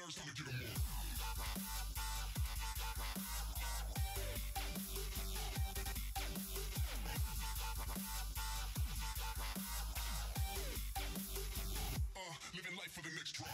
nerves, time to get 'em on. Living life for the next drop.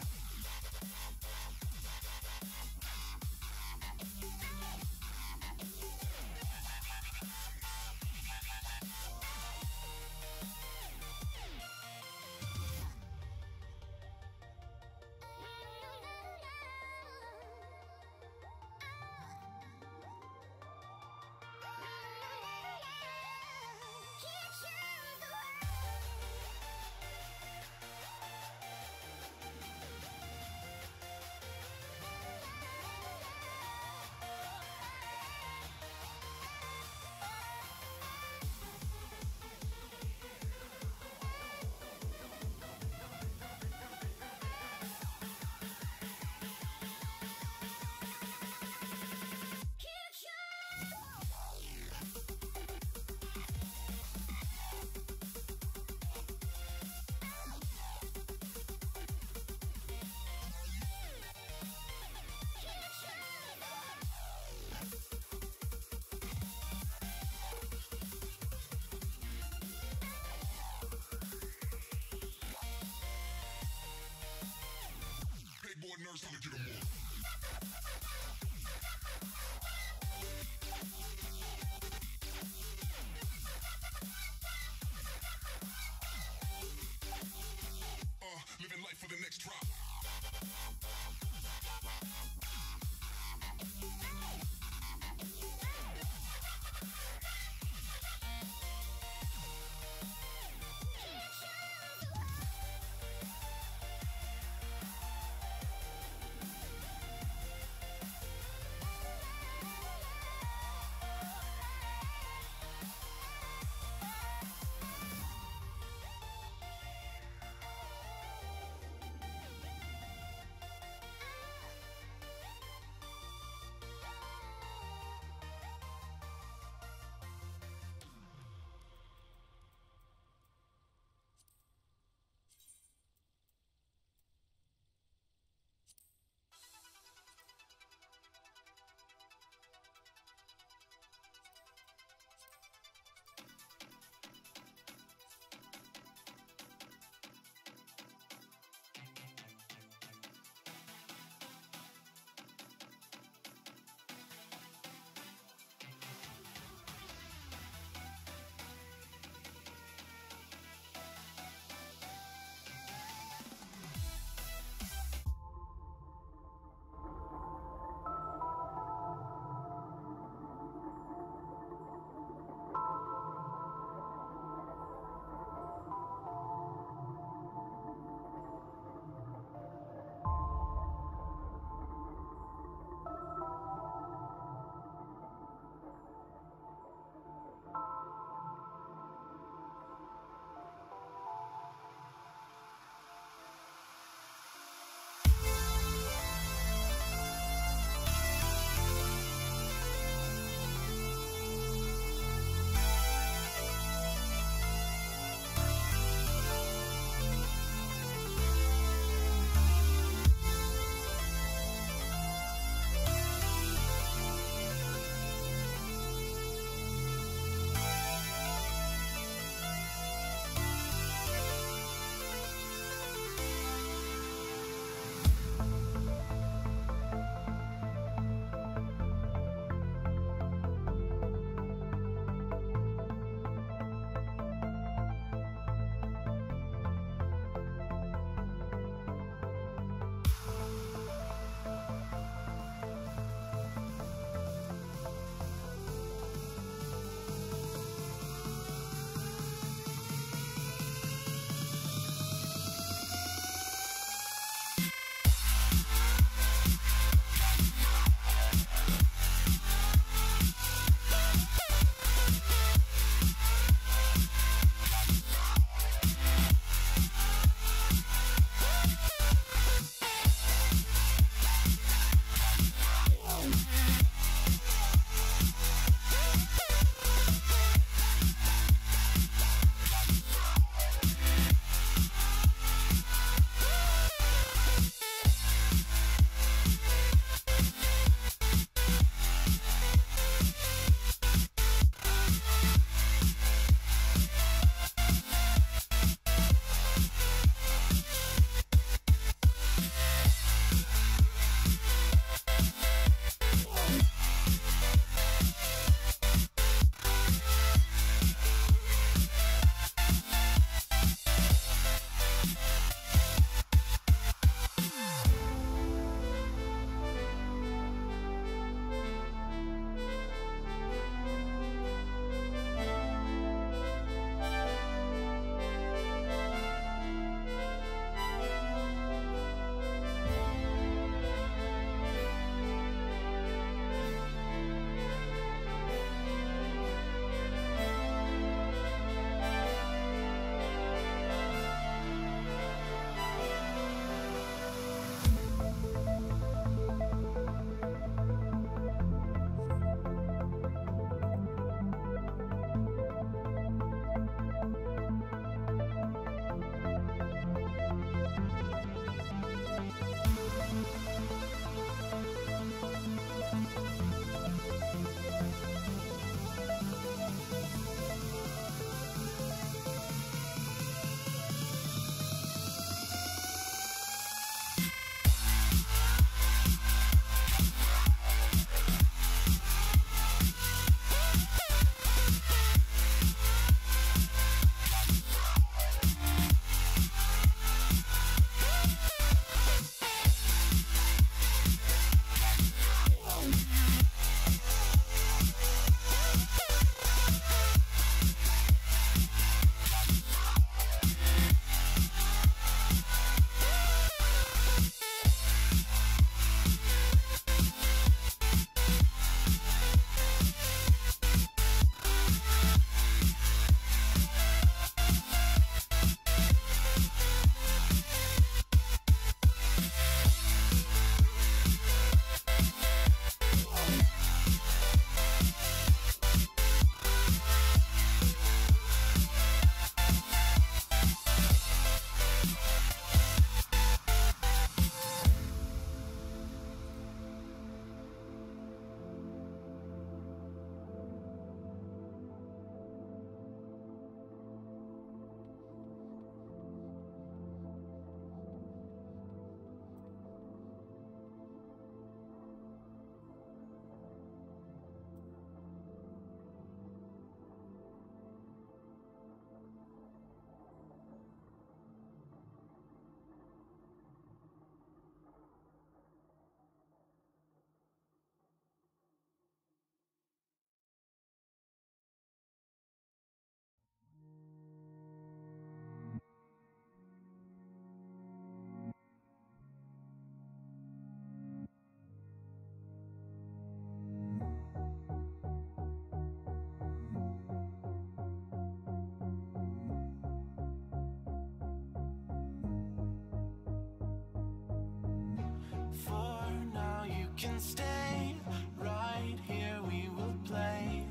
can stay right here, we will play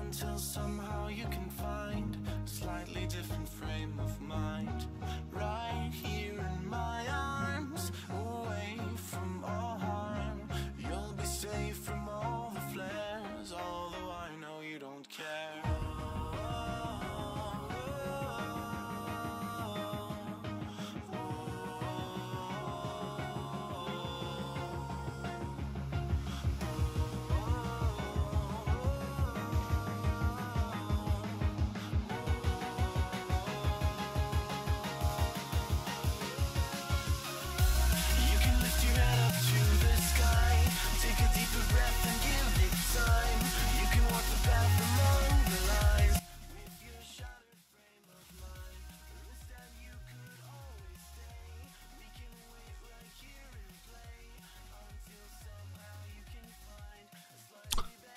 until somehow you can find a slightly different frame of mind. Right here in my arms, away from all harm, you'll be safe from all the flares, although I know you don't care.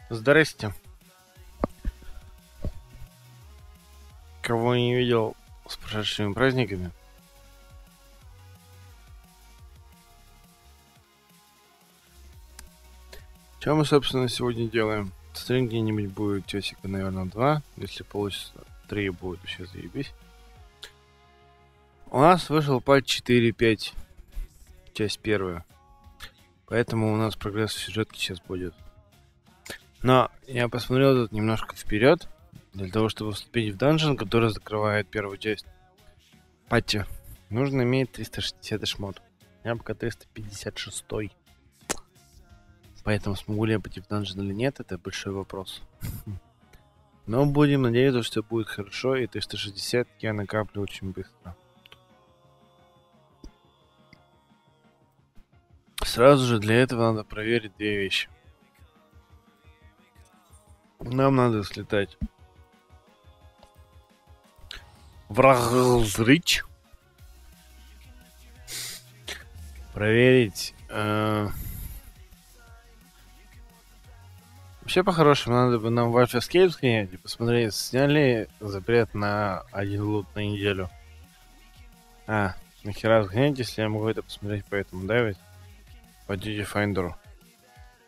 Здрасте. Кого не видел с прошедшими праздниками? Что мы, собственно, сегодня делаем? Стрим где-нибудь будет часика, наверное, 2. Если получится 3, будет вообще заебись. У нас вышел патч 4.5, часть 1. Поэтому у нас прогресс в сюжетке сейчас будет. Но я посмотрел тут немножко вперед, для того, чтобы вступить в данжен, который закрывает первую часть патча. Нужно иметь 360 шмот. Я пока 356. Поэтому смогу ли я пойти в данжен или нет, это большой вопрос. Но будем надеяться, что будет хорошо, и 360 я накаплю очень быстро. Сразу же для этого надо проверить две вещи. Нам надо слетать в Рахлзрич, проверить. Вообще, по-хорошему, надо бы нам в Escape сгонять и посмотреть, сняли запрет на один лут на неделю. Нахера сгонять, если я могу это посмотреть по этому, да, ведь? По Duty Finder'у.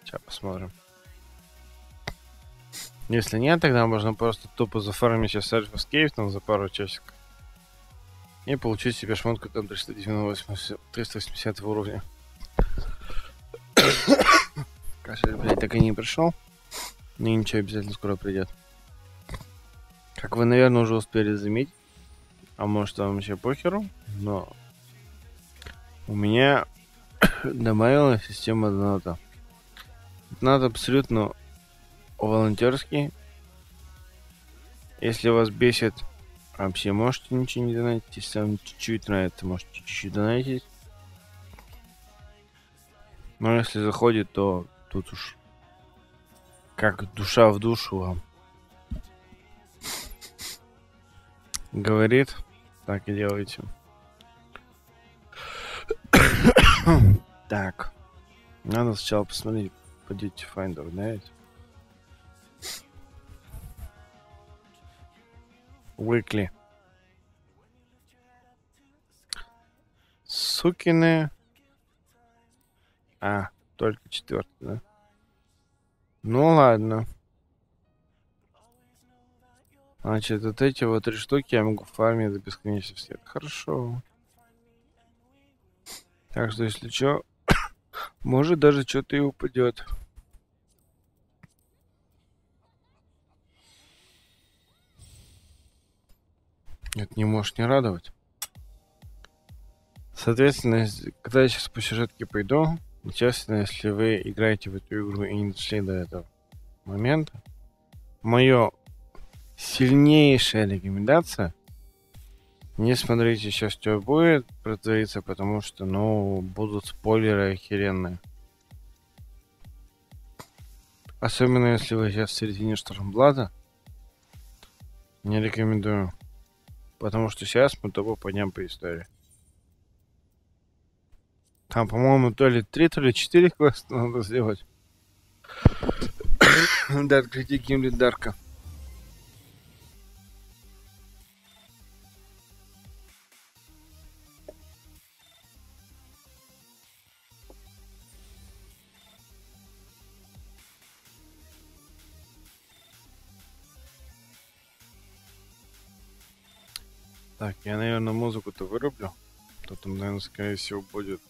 Сейчас посмотрим. Если нет, тогда можно просто тупо зафармить сейчас Escape там за пару часиков. И получить себе шмотку там 380 уровня. Кашель, блядь, так и не пришел. Но ничего, обязательно скоро придет. Как вы, наверное, уже успели заметить, а может вам вообще похеру, но у меня добавилась система доната. Донат абсолютно волонтерский. Если вас бесит, вообще можете ничего не донатить. Если вам чуть-чуть нравится, можете чуть-чуть донатить. Но если заходит, то тут уж как душа в душу вам говорит, так и делайте. Так, надо сначала посмотреть по Duty Finder, да, ведь? Weekly. Сукины. Только 4, да? Ну ладно. Значит, вот эти вот 3 штуки я могу фармить до бесконечности. Это хорошо. Так что, если что, может даже что-то и упадет. Это не может не радовать. Соответственно, когда я сейчас по сюжетке пойду, естественно, если вы играете в эту игру и не дошли до этого момента, мое сильнейшая рекомендация: не смотрите сейчас, что будет протвориться, потому что, будут спойлеры охеренные. Особенно если вы сейчас в середине Штормблада, не рекомендую. Потому что сейчас мы тупо пойдем по истории. Там, по-моему, то ли 3, то ли 4 квеста надо сделать. Да, открытие Гимли Дарка. Так, я, наверное, музыку-то вырублю. Тут, наверное, скорее всего, будет...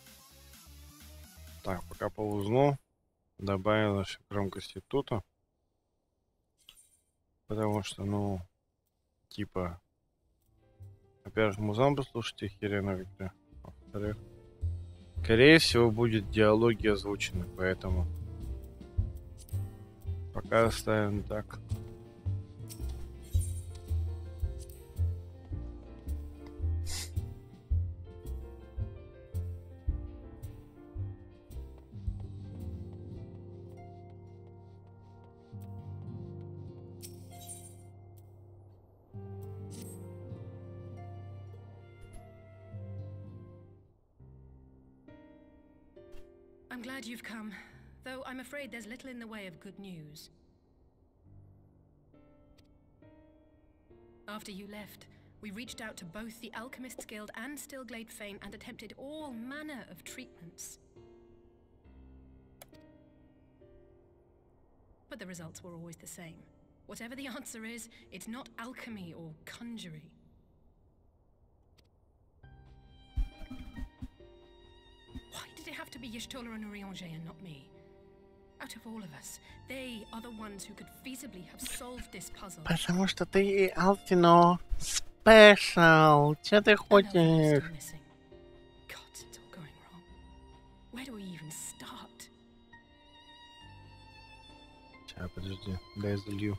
Так, пока по узлу. Добавил еще громкости тут. Потому что, ну, типа... Во-первых, музон послушать охеренно как-то. Во-вторых, скорее всего, будет диалоги озвучены, поэтому... Пока оставим так. I'm glad you've come, though I'm afraid there's little in the way of good news. After you left, we reached out to both the Alchemists Guild and Stillglade Fane and attempted all manner of treatments. But the results were always the same. Whatever the answer is, it's not alchemy or conjury. Why did it have to be Y'shtola and Urianger and not me? Out of all of us, they are the ones who could feasibly have solved this puzzle. Потому что ты Алтино спешл. Че ты And Elvin is хочешь? still missing. God, it's all going wrong. Where do we even start? Сейчас, подожди, дай залью.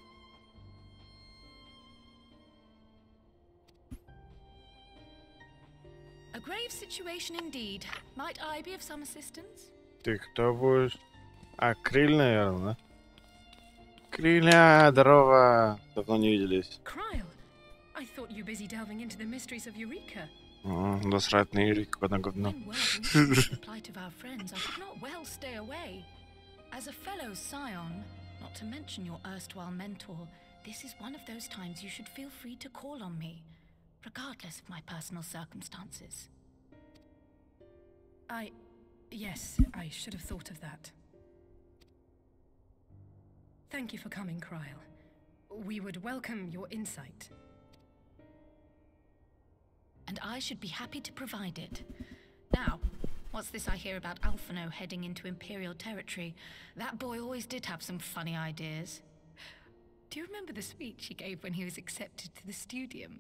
A grave situation indeed. Might I be of some assistance? Ты кто будешь? А, Криль, наверное, да? Криля, здорово! Давно не виделись. Kryle, I thought you busy delving into the mysteries of Eureka. Насрать на Ири, какое на говно. When word reached the plight of our friends, I could not well stay away. As a fellow scion, not to mention your erstwhile mentor, this is one of those times you should feel free to call on me, regardless of my personal circumstances. Yes, I should have thought of that. Thank you for coming, Kryle. We would welcome your insight. And I should be happy to provide it. Now, what's this I hear about Alphino heading into Imperial territory? That boy always did have some funny ideas. Do you remember the speech he gave when he was accepted to the Studium?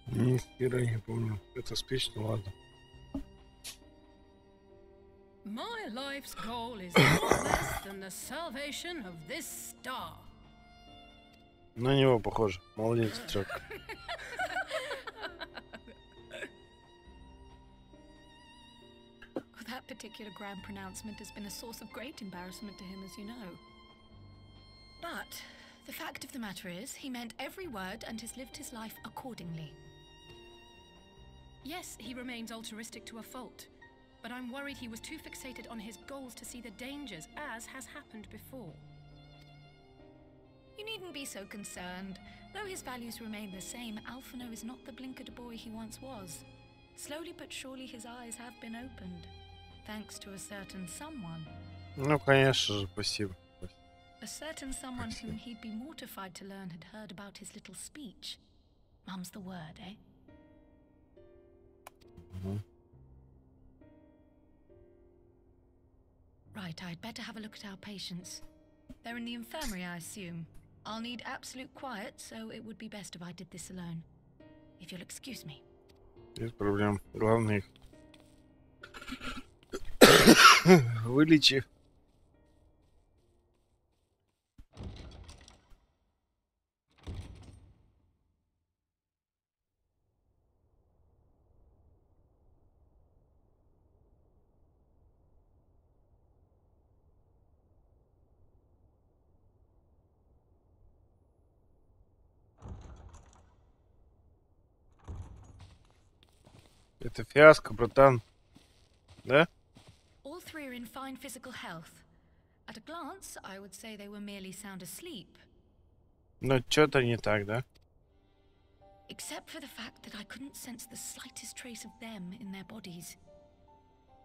Ни хера не помню. Это спич, ну ладно. My life's goal is not less than the salvation of this star. На него похоже. Молодец, чувак. That particular grand pronouncement has been a source of great embarrassment to him, as you know. But the fact of the matter is, he meant every word and has lived his life accordingly. Yes, he remains altruistic to a fault, but I'm worried he was too fixated on his goals to see the dangers, as has happened before. You needn't be so concerned. Though his values remain the same, Alphino is not the blinkered boy he once was. Slowly but surely his eyes have been opened, thanks to a certain someone. Ну, конечно же, спасибо. A certain someone whom he'd be mortified to learn had heard about his little speech. Mum's the word, eh? Right, I'd better have a look at our patients. They're in the infirmary, I assume. I'll need absolute quiet, so it would be best if I did this alone. If you'll excuse me. Без проблем. Главное их вылечи. Это фиаско, братан. Да? All three are in fine physical health. At a glance, I would say they were merely sound asleep. Но что-то не так, да? Except for the fact that I couldn't sense the slightest trace of them in their bodies.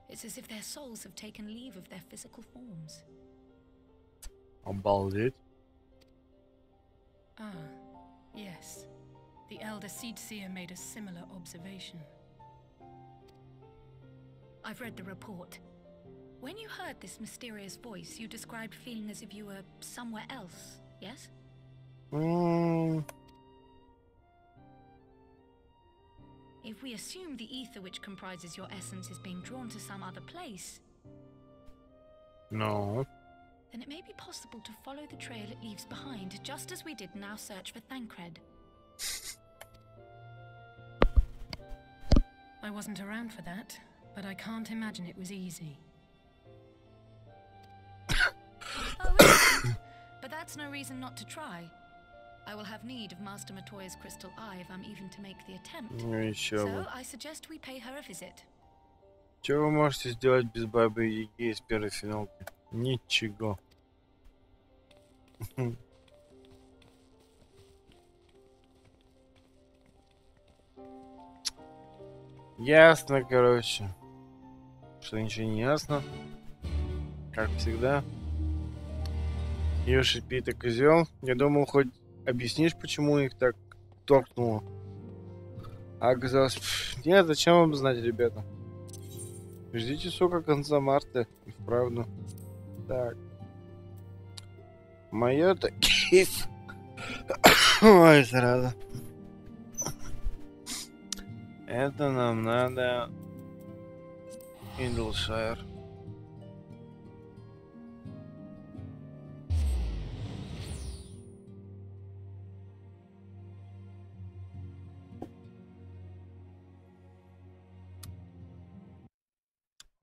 It's as if their souls have taken leave of their physical forms. Обалдеть. Ah, yes. The elder Seedseer made a similar observation. I've read the report. When you heard this mysterious voice, you described feeling as if you were somewhere else, yes? If we assume the ether which comprises your essence is being drawn to some other place, No. then it may be possible to follow the trail it leaves behind, just as we did in our search for Thancred. I wasn't around for that, but I can't imagine it was easy. Oh, it isn't. But that's no reason not to try. I will have need of Master Matoya's crystal eye if I'm even to make the attempt. Ну еще бы. So I suggest we pay her a visit. Что вы можете сделать без бабы Яги из первой финалки? Ничего. Ясно, короче. Что ничего не ясно. Как всегда. Ёши Пита козел. Я думал, хоть объяснишь, почему их так торкнуло. А оказалось, нет, зачем вам знать, ребята? Ждите, сука, конца марта. И вправду. Так. Моё-то киев. Ой, зараза. Это нам надо... Инглшайр.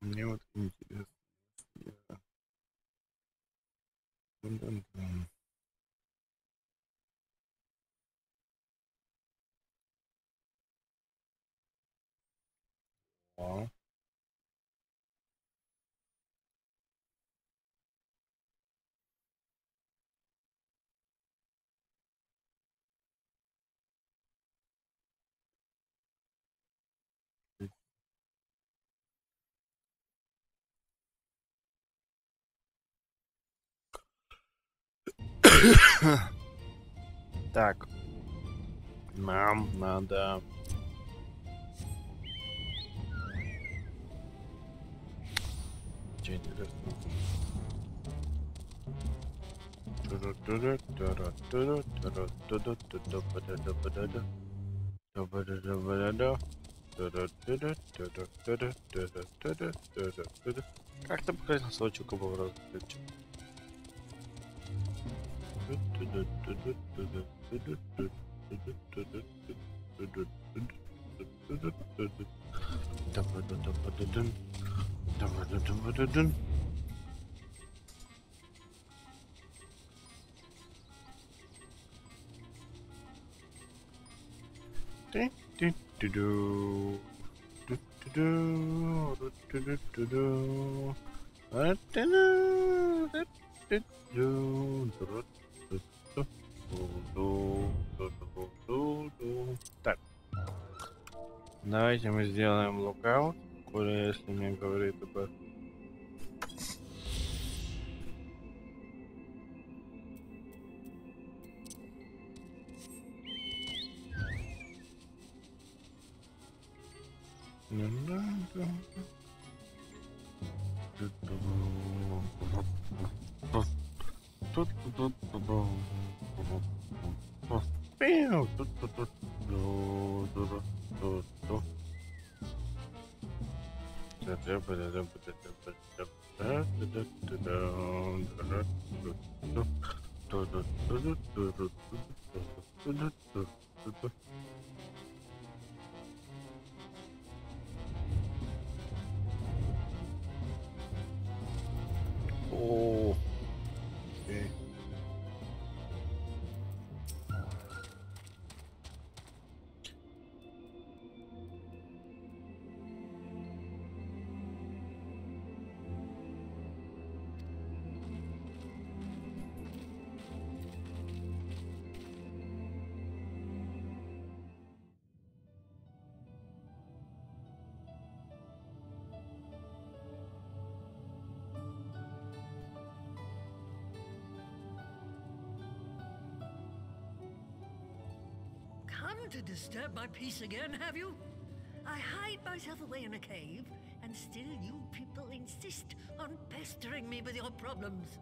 Мне вот интересно. Тун-тун-тун. О. Так. Нам надо... Че интересно? Как-то показать носочек был различен. Так. Давайте мы сделаем лукаут. Коля, если мне говорит об этом. О, окей. come to disturb my peace again, have you? I hide myself away in a cave, and still you people insist on pestering me with your problems.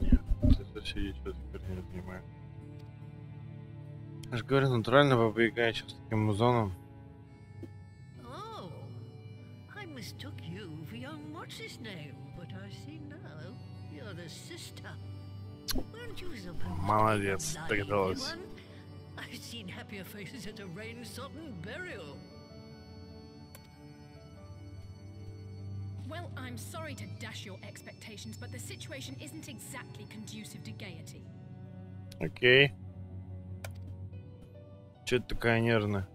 Нет, ты соседи что-то теперь не занимает. Я же говорю, натурально побегай сейчас таким музоном. Oh, I mistook you for young what's-his-name, but I see now you're the sister. Weren't you supposed to be Молодец, the lively догадалась. one? I've seen happier faces at a rain-sodden burial. Well, I'm sorry to dash your expectations, but the situation isn't exactly conducive to gaiety. Окей. Чё ты такая нервная?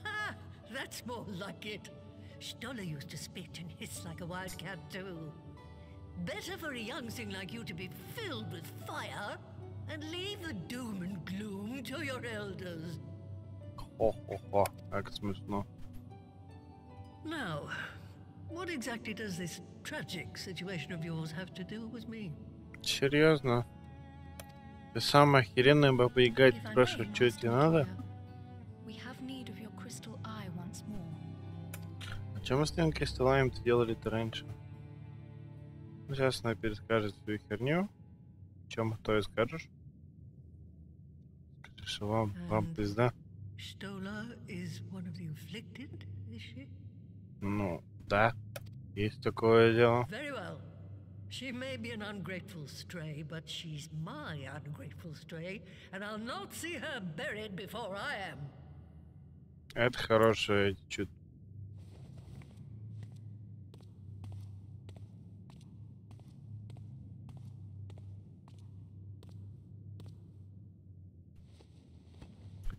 Ha! That's more like it. Stoller used to spit and hiss like a wildcat too. Better for a young thing like you to be filled with fire and leave the doom and gloom to your elders. Хо-хо-хо, как смешно. Now, what exactly does this tragic situation of yours have to do with me? Серьезно? Ты самая охеренная баба-яга, If ты I may, спрашиваешь, что Master тебе надо? Victoria, we have need of your crystal eye once more. А чем мы с Ленкой Стеллаем-то делали-то раньше? Ну, сейчас она перескажет свою херню. Чем то и скажешь? Скажешь, что вам пизда? Stoller is one of the afflicted, is she? Ну, да. Есть такое дело. Very well. She may be an ungrateful stray, but she's my ungrateful stray, and I'll not see her buried before I am. Это хорошая attitude.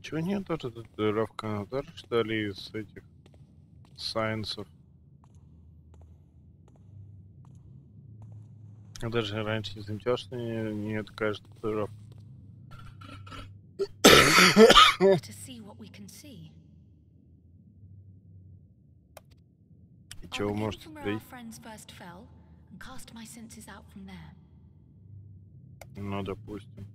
Чего нет тоже татуировка? Она тоже, что ли, из этих сайенсов? Я даже раньше не замечал, что не такая же татуировка. To see what we can see. И I'll чего begin может from where our смотреть? friends first fell and cast my senses out from there. Ну, допустим.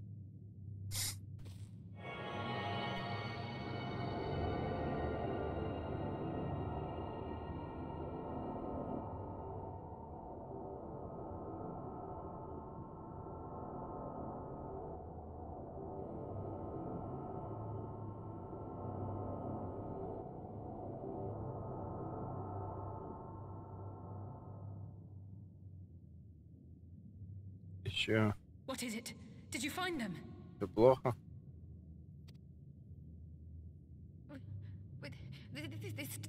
Еще What is it? Did you find them? все плохо? But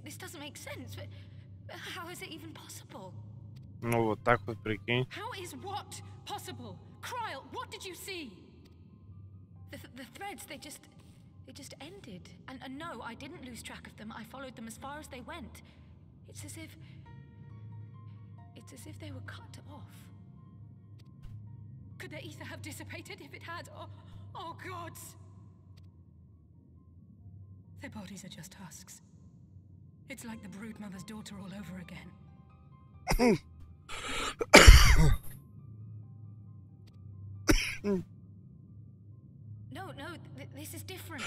this doesn't make sense. But how is it even possible? Ну, вот так вот, прикинь. How is what possible? Kryl, what did you see? The threads, they just ended. And no, I didn't lose track of them. I followed them as far as they went. It's as if they were cut off. Could their ether have dissipated if it had? Oh gods! Their bodies are just husks. It's like the broodmother's daughter all over again. No, this is different.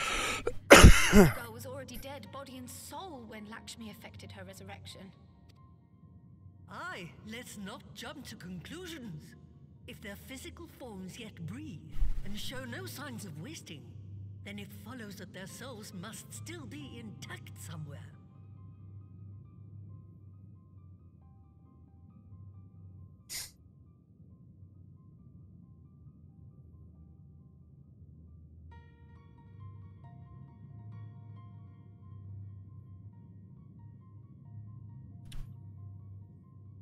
The girl was already dead, body and soul, when Lakshmi effected her resurrection. Aye, let's not jump to conclusions. If their physical forms yet breathe and show no signs of wasting, then it follows that their souls must still be intact somewhere.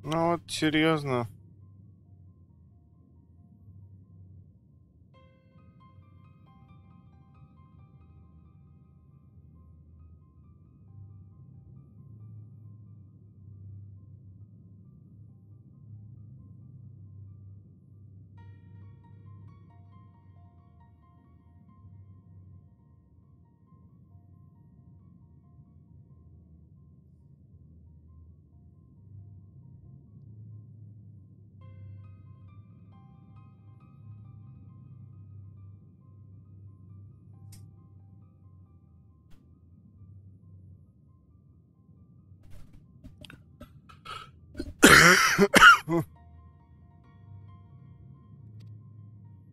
Ну вот, серьезно.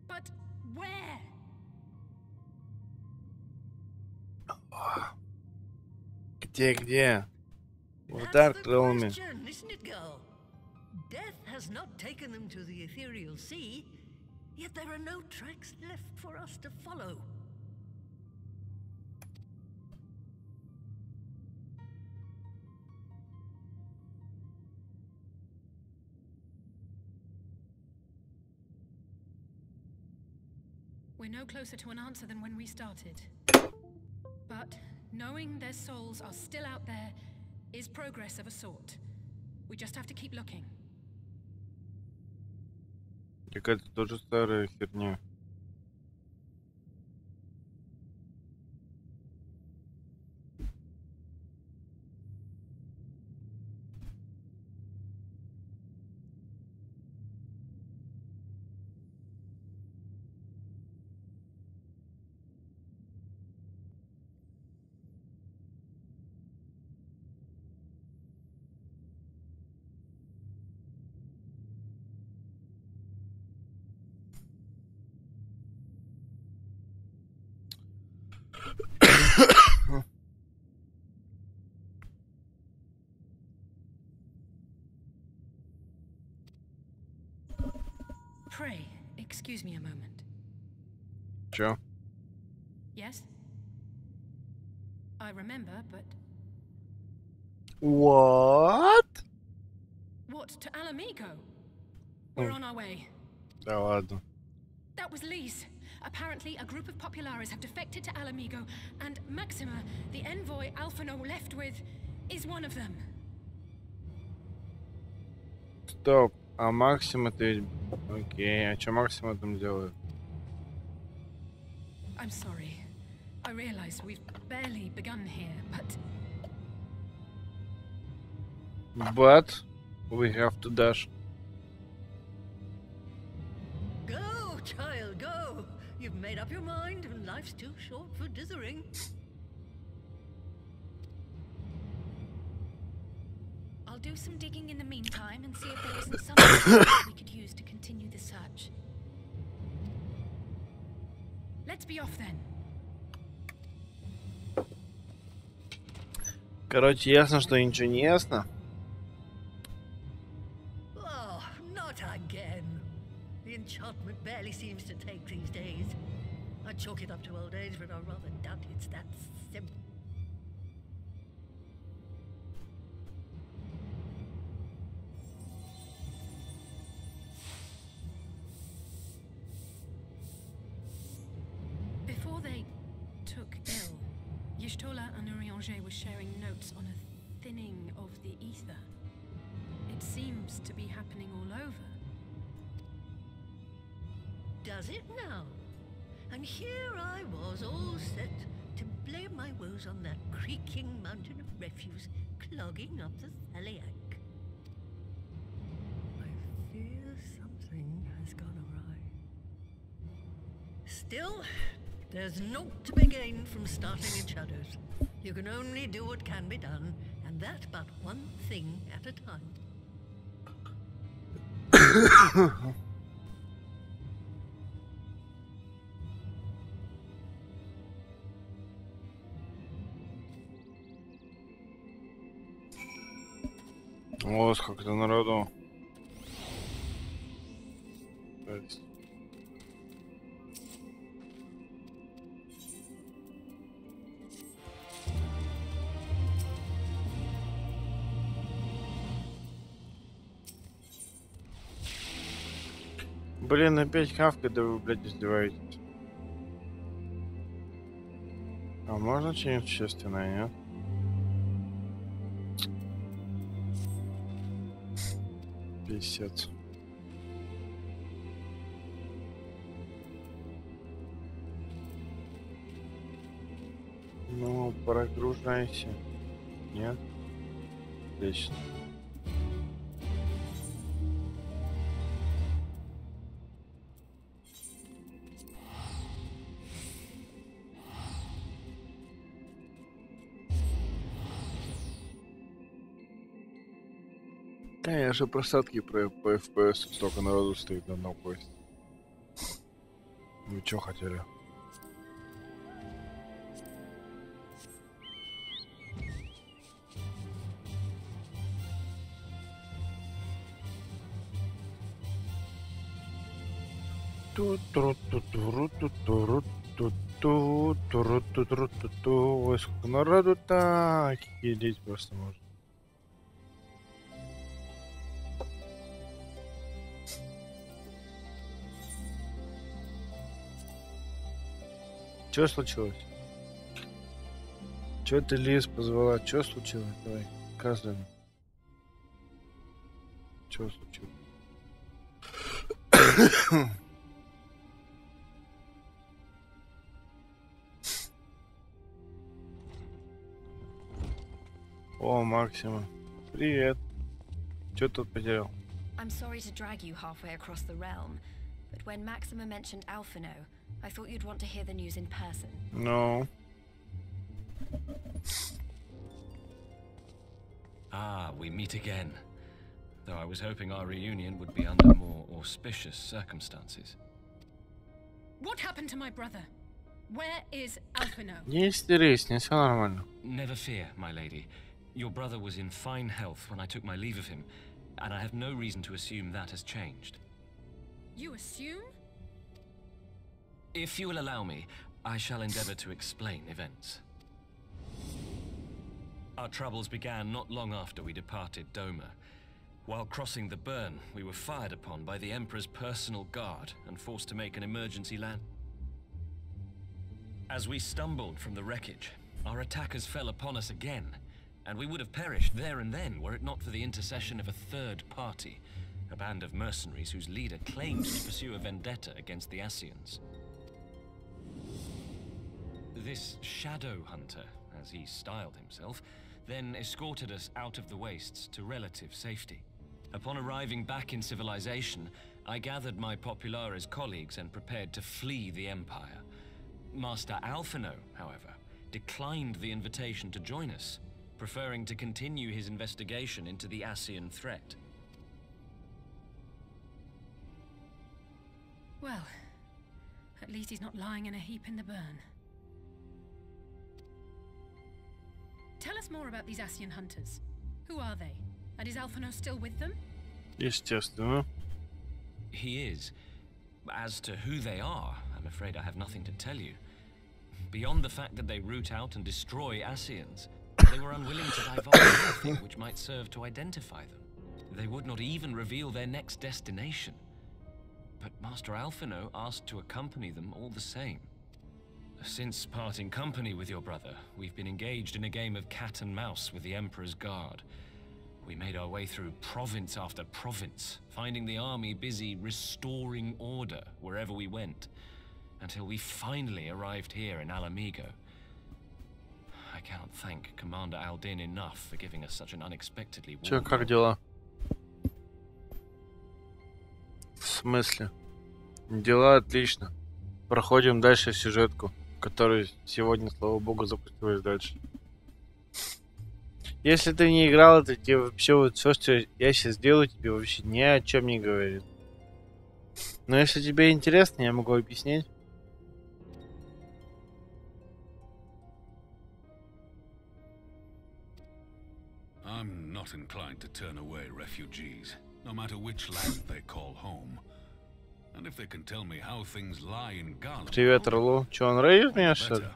But where? Где? В That's Dark the Realm. question, isn't it, girl? Death has not taken them to the ethereal sea, yet there are no tracks left for us to follow. We're no closer to an answer than when we started. But knowing their souls are still out there is progress of a sort. We just have to keep looking. Какая-то тоже старая херня. Pray, excuse me a moment. Чё? Yes? I remember, but What? what, to Alamigo? We're on our way. Да ладно. That was Lise. Apparently, a group of Populares have defected to Alamigo, and Maxima, the envoy Alphino left with, is one of them. Стоп. А Максима ты... Окей, а чё Максима там делает? I'm sorry. I realize we've barely begun here, but But we have to dash. Go, child, go! You've made up your mind, and life's too short for dithering. I'll do some digging in the meantime and see if there isn't something we could use to continue the search. let's be off then. Короче, ясно, что ничего не ясно. Oh, not again. The enchantment barely seems to take these days. I chalk it up to old age, but I rather doubt it's that simple. Before they took ill, Y'shtola and Urianger were sharing notes on a thinning of the ether. It seems to be happening all over. Does it now? And here I was, all set to blame my woes on that creaking mountain of refuse clogging up the Thaliac. I fear something has gone awry. Still, there's naught to be gained from starting in shadows. You can only do what can be done, and that but one thing at a time. О, сколько-то народу. Блин, опять хавка, да вы, блядь, издеваетесь. А можно что-нибудь существенное, нет? Писец. Ну, прогружайся. Нет? Отлично. Конечно, просадки по FPS столько народу стоит на одном поезде. Вы чё хотели? Ой, сколько народу так едить просто можно. Чё случилось? Чё ты Лиз позвала? Чё случилось? Давай, рассказывай. Чё случилось? О, Максима. Привет. Чё тут потерял? I'm sorry to drag you halfway across the realm, but when Maxima mentioned Alphino, I thought you'd want to hear the news in person. No. Ah, we meet again. Though I was hoping our reunion would be under more auspicious circumstances. What happened to my brother? Where is Alphino? Не истерись, не все нормально. Never fear, my lady. Your brother was in fine health when I took my leave of him, and I have no reason to assume that has changed. You assume? If you will allow me, I shall endeavor to explain events. Our troubles began not long after we departed Doma. While crossing the burn, we were fired upon by the Emperor's personal guard and forced to make an emergency land. As we stumbled from the wreckage, our attackers fell upon us again, and we would have perished there and then were it not for the intercession of a third party, a band of mercenaries whose leader claims to pursue a vendetta against the Asians. This shadow hunter, as he styled himself, then escorted us out of the wastes to relative safety. Upon arriving back in civilization, I gathered my Populares colleagues and prepared to flee the Empire. Master Alphino, however, declined the invitation to join us, preferring to continue his investigation into the Asian threat. Well, at least he's not lying in a heap in the burn. Tell us more about these Asian hunters. Who are they? And is Alphino still with them? Естественно. He is. As to who they are, I'm afraid I have nothing to tell you. Beyond the fact that they root out and destroy Asians, they were unwilling to divulge anything which might serve to identify them. They would not even reveal their next destination. But Master Alphino asked to accompany them all the same. Since parting company with your brother, we've been engaged in a game of cat and mouse with the Emperor's guard. We made our way through province after province, finding the army busy restoring order wherever we went, until we finally arrived here in Alamigo. I cannot thank Commander Aldin enough for giving us such an unexpectedly Чё, warm как дела? В смысле? Дела отлично. Проходим дальше сюжетку, которую сегодня, слава богу, запустилась дальше. Если ты не играл, то тебе вообще вот все, что я сейчас делаю, тебе вообще ни о чем не говорит. Но если тебе интересно, я могу объяснить. I'm not inclined to turn away refugees, no matter which land they call home. And if they can tell me how things lie in Garland. Привет, Орлу. Че, он рейдит меня, что ли?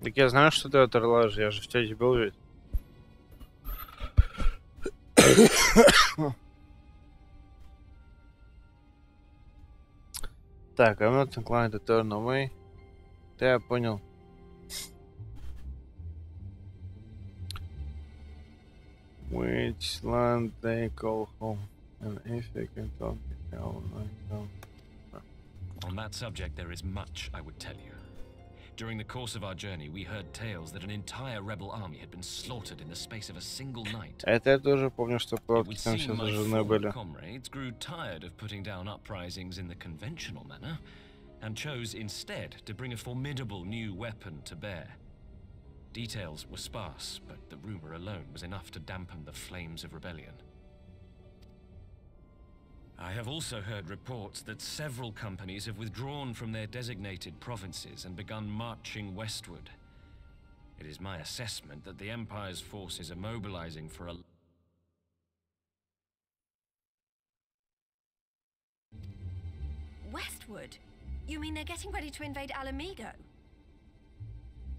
Так я знаю, что ты от Орла же, я же в чате был ведь. Так, I'm not inclined to turn away. Да, я понял. Which land they call home. And if they can talk it down, I don't. On that subject, there is much I would tell you. During the course of our journey, we heard tales that an entire rebel army had been slaughtered in the space of a single night. Это я тоже помню, что It плотки would там seem все my зажжены former были. comrades grew tired of putting down uprisings in the conventional manner, and chose instead to bring a formidable new weapon to bear. Details were sparse, but the rumor alone was enough to dampen the flames of rebellion. I have also heard reports that several companies have withdrawn from their designated provinces and begun marching westward. It is my assessment that the Empire's forces are mobilizing for a... Westward? You mean they're getting ready to invade Alamigo?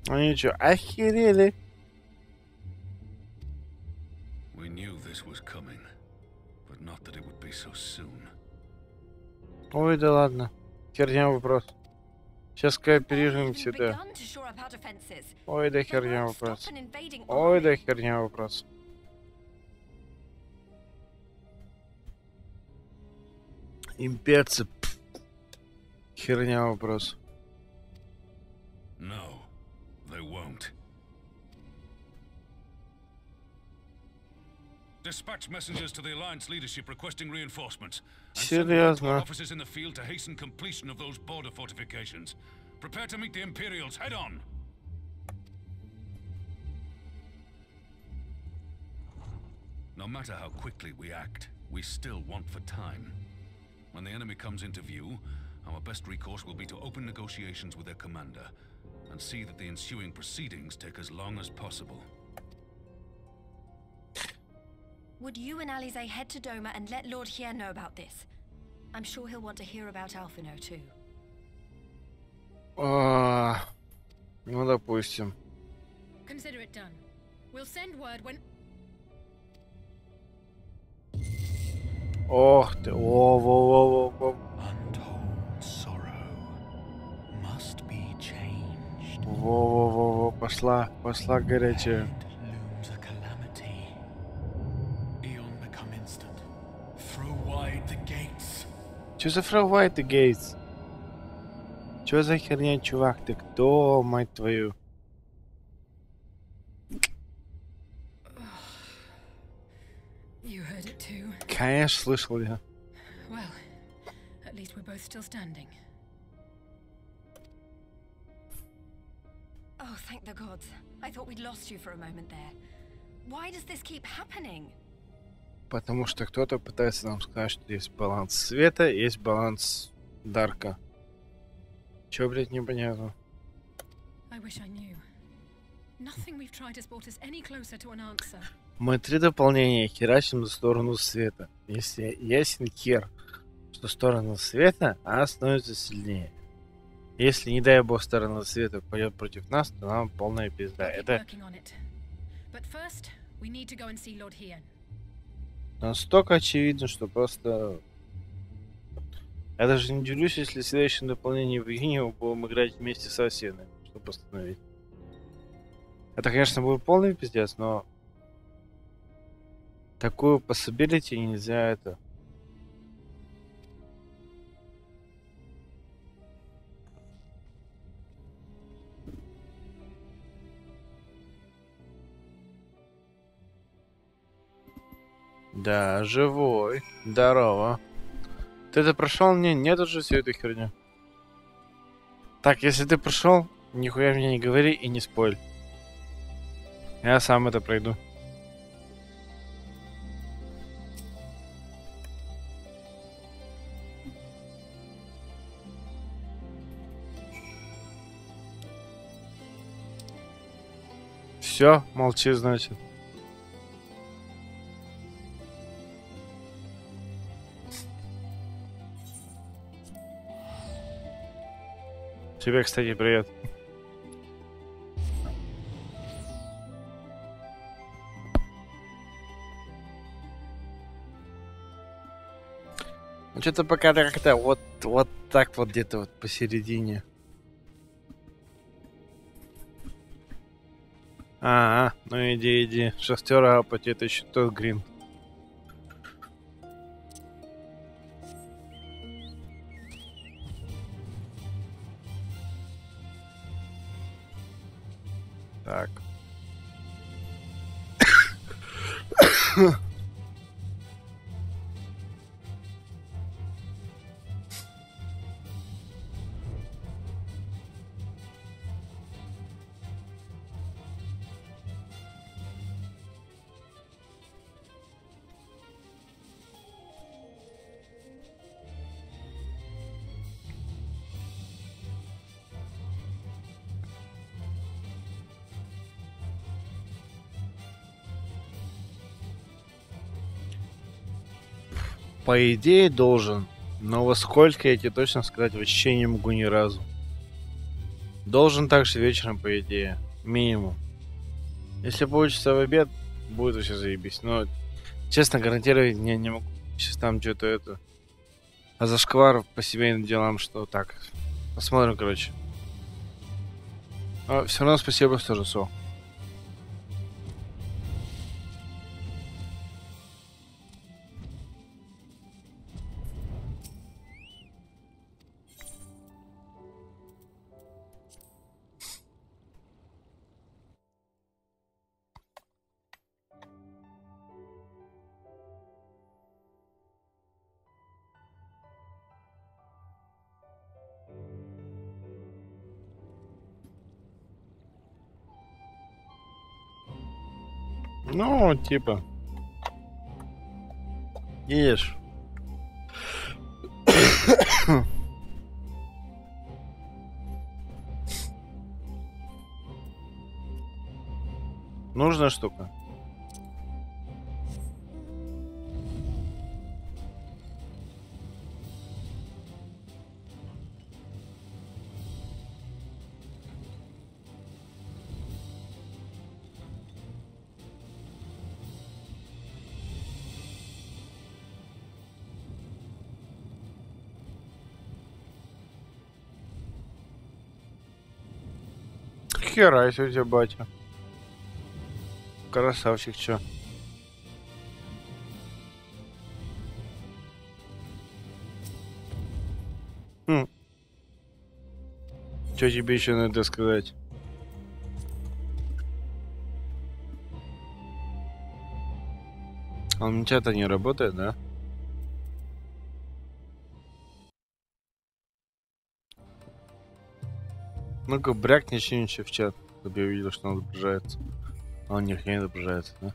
Они что, охерели? We knew this was coming, but not that it would be so soon. Ой, да ладно. Херня вопрос. Сейчас кооперируем сюда. Ой, да херня вопрос. Ой, да херня вопрос. Имперцы. Херня вопрос. No, they won't. Dispatch messengers to the Alliance leadership requesting reinforcements. And send word to our officers in the field to hasten completion of those border fortifications. Prepare to meet the Imperials head on. No matter how quickly we act, we still want for time. When the enemy comes into view, our best recourse will be to open negotiations with their commander and see that the ensuing proceedings take as long as possible. Would you and Alize head to Doma and let Lord Hier know about this? I'm sure he'll want to hear about Alphino too. Ну, допустим. Consider it done. We'll send word when... Ох ты, во-во-во-во-во. Untold sorrow must be changed. Во-во-во-во, пошла горячая. Looms a calamity. Eon become instant. Throw wide the gates. Чё за фрагвай ты, Гейтс? Чё за херня, чувак? Ты кто, мать твою? You heard it too. Конечно, слышал я. Well, at least we're both still standing. Oh, thank the gods. I thought we'd lost you for a moment there. Why does this keep happening? Потому что кто-то пытается нам сказать, что есть баланс света, есть баланс дарка. Чё, блядь, непонятно. I wish I knew. Nothing we've tried has brought us any closer to an answer. Мы 3 дополнения херачим за сторону света. Если ясен хер, что сторона света, она становится сильнее. Если, не дай бог, сторона света пойдет против нас, то нам полная пизда. Это настолько очевидно, что просто... Я даже не удивлюсь, если в следующем дополнении в июне мы будем играть вместе со Осиной, чтобы остановить. Это, конечно, будет полный пиздец, но... Такую possibility нельзя это... Да, живой. Здорово. Ты это прошел? Нет уже всю эту херню. Так, если ты прошел, нихуя мне не говори и не спойль. Я сам это пройду. Все, молчи, значит. Тебе, кстати, привет. Ну что-то пока как-то вот так вот где-то вот посередине. Ну иди. Шахтера апать, это еще тот грин. Так. По идее должен, но во сколько я тебе точно сказать вообще не могу ни разу. Должен также вечером, по идее, минимум. Если получится в обед, будет вообще заебись. Но, честно, гарантировать не могу. Сейчас там что-то это... А зашквар по семейным делам, что так. Посмотрим, короче. А, все равно спасибо, что же, Со. Ну, типа. Ешь. Нужная штука. Хера, если у тебя батя. Красавчик, чё. Чё тебе еще надо сказать? Он у тебя-то не работает, да? Ну-ка, брякни что-нибудь в чат, чтобы я увидел, что он отображается. А он не отображается, да?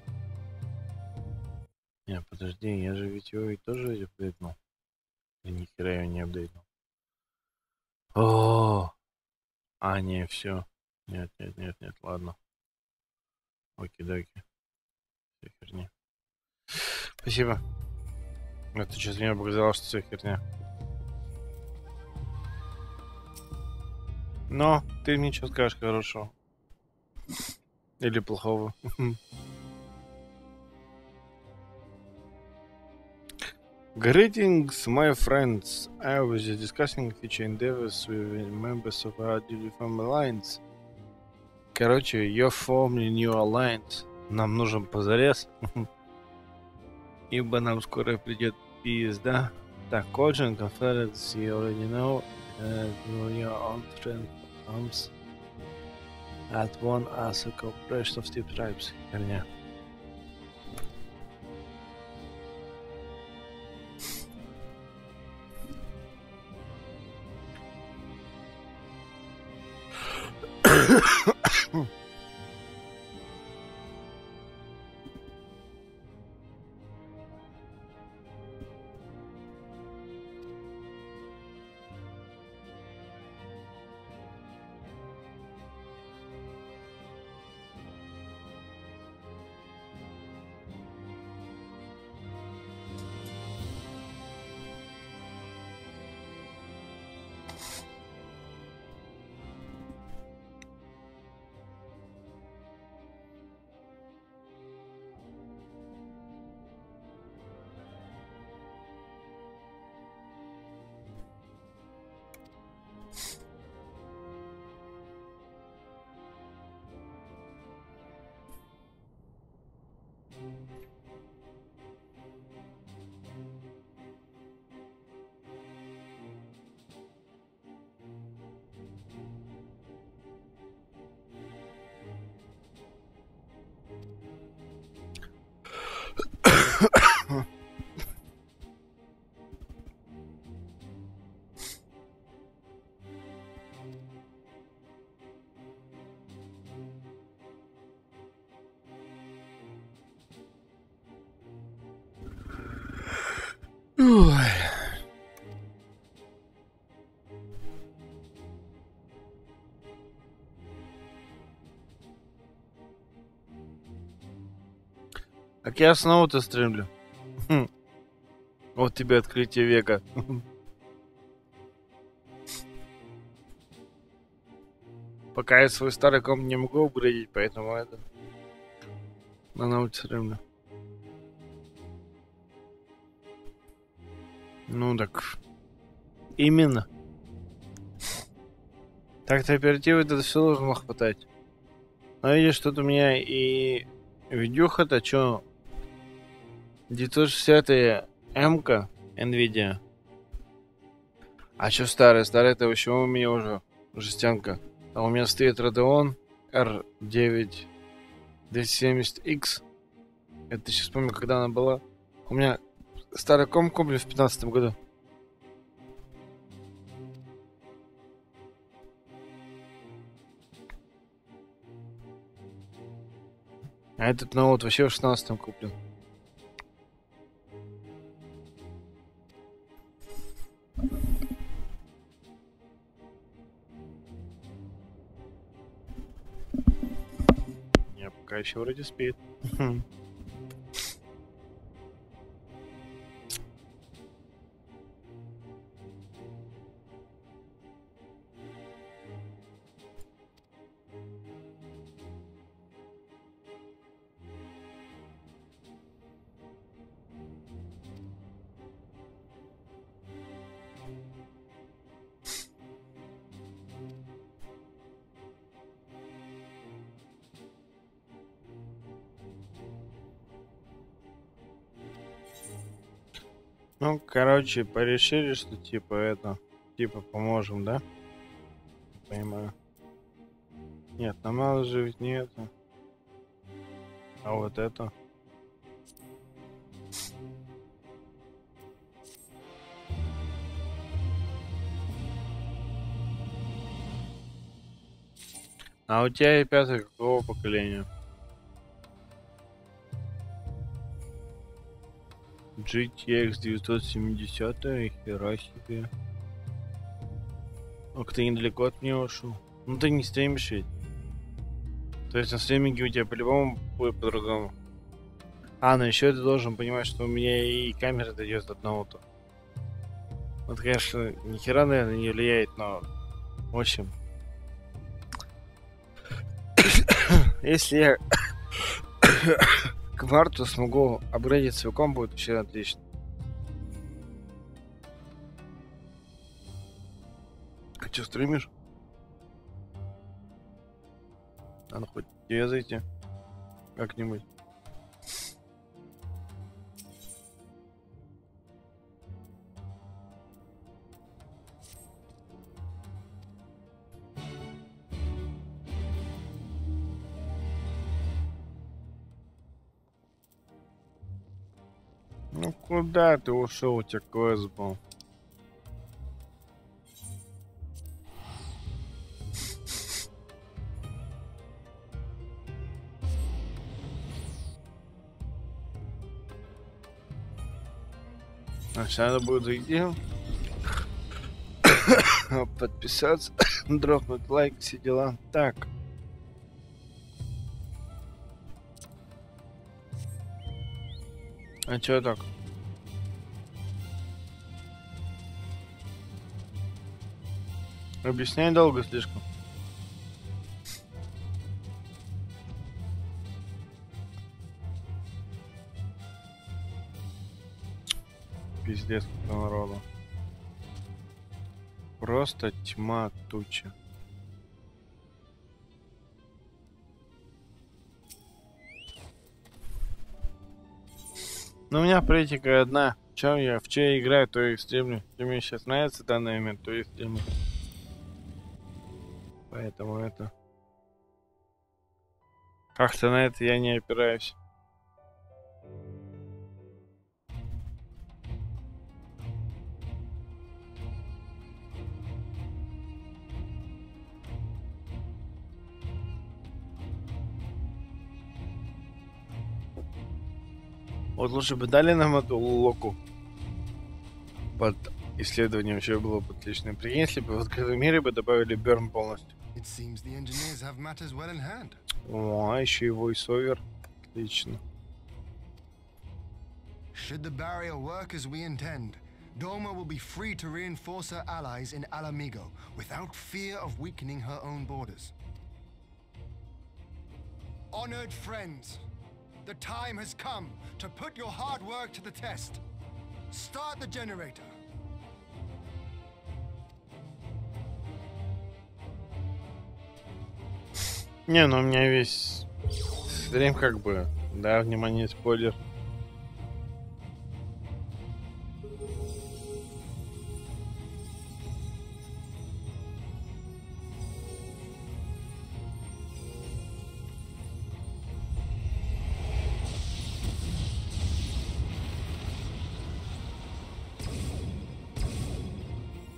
Не, подожди, я же ведь его и тоже апдейтнул. Я ни хера его не апдейтнул. О, а, не, все. Нет, ладно. Оки-доки. Все херня. Спасибо. Это сейчас мне показалось, что все херня. Но ты мне что скажешь хорошего? Или плохого? Greetings, my friends. I was just discussing future endeavors with members of our duty family alliance. Короче, you're forming new alliance. Нам нужен позарез. Ибо нам скоро придет пизда. Так, Коджин, Confederates, you already know. Your own strength comes at one as a corporation of steep tribes. Херня. Ой. Так я снова-то стримлю. Вот тебе открытие века. Пока я свой старый комп не могу апгрейдить, поэтому это... Она все равно. Ну так... Именно. Так-то оперативы это все должно хватать. Но видишь, тут у меня и видюха-то, чё... 960 М-ка NVIDIA. А чё старая? Старая это вообще у меня уже жестянка. А у меня стоит Radeon R9 270X. Это сейчас помню, когда она была. У меня старый комп куплен в 2015 году. А этот, ну вот, вообще в 16-м куплен. Я пока еще вроде спит. Ну, короче, порешили, что типа это, типа поможем, да? Понимаю. Нет, нам надо же ведь не это. А вот это. А у тебя и пятый какого поколения? GTX 970, хера себе. Ох, ты недалеко от меня ушел. Ну ты не стримишь ведь. То есть на стриминге у тебя по-любому будет по-другому. А, ну еще ты должен понимать, что у меня и камера дойдет от ноута. Вот, конечно, ни хера, наверное, не влияет, но... В общем... Если я к марту смогу апгрейдить свой комп, будет вообще отлично. А что, стримишь? Надо хоть тебе зайти. Как-нибудь. Ну куда ты ушел? У тебя квест был. Значит, надо будет зайти, подписаться, дропнуть лайк, все дела. Так. А чё так? Объясняй долго слишком. Пиздец, как народу. Просто тьма туча. Ну, у меня политика одна. В чё я играю, то и стримлю. Что мне сейчас нравится в данный момент, то и стримлю. Поэтому это... Как-то на это я не опираюсь. Вот лучше бы дали нам эту локу под исследование, вообще было бы отлично. Прикинь, если бы в открытом мире бы добавили Берн полностью. О, а еще и войсовер. Отлично. Should the barrier work as we intend, Doma will be free to reinforce her allies in Alamigo without fear of weakening her own borders. Honored friends, the time has come to put your hard work to the test. Start the generator. Не, ну у меня весь стрим как бы, да, внимание, спойлер.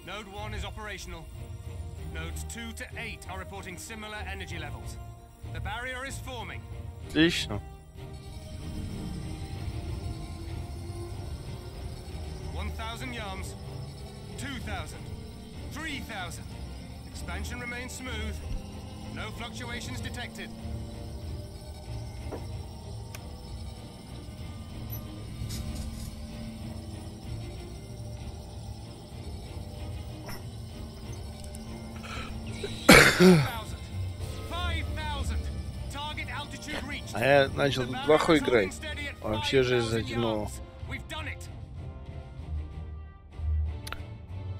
Node 1 is operational. Nodes 2 to 8 are reporting similar energy levels. The barrier is forming. Отлично. 1,000 yards, 2,000, 3,000. Expansion remains smooth. No fluctuations detected. А я начал тут плохо играть. Вообще же затянул.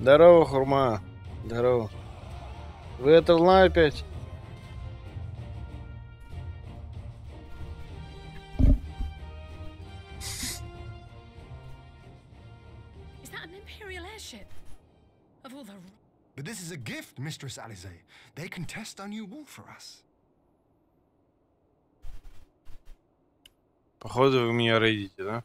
Здорово, Хурма. Здорово. Вы это лай опять? But this is a gift, Mistress Alize. They can test our new wool for us. Походу вы меня рейдите, да?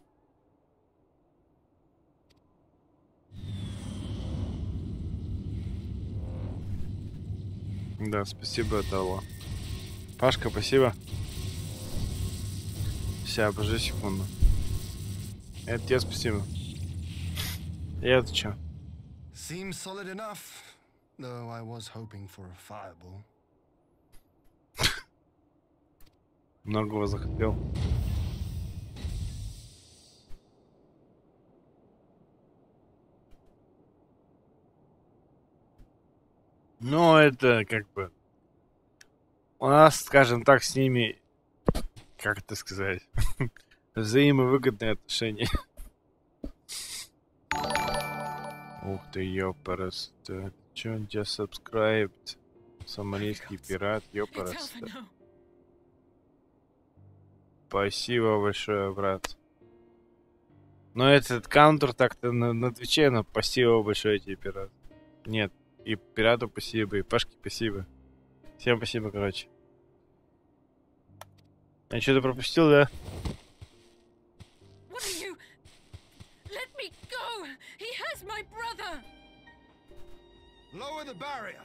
Да, спасибо, Дало. Пашка, спасибо. Сейчас, подожди секунду. Это тебе спасибо. И это что? Seems solid enough, though I was hoping for a fireball. Многого захотел. Ну, это как бы... У нас, скажем так, с ними... Как это сказать? Взаимовыгодные отношения. Ух ты, ёпарас. Чё, где subscribed? Сомалийский пират, ёпарас. Спасибо большое, брат. Но этот каунтер так-то на Твиче, но спасибо большое тебе, пират. Нет. И пирату спасибо, и Пашке спасибо. Всем спасибо, короче. Я что-то пропустил, да? Lower the barrier.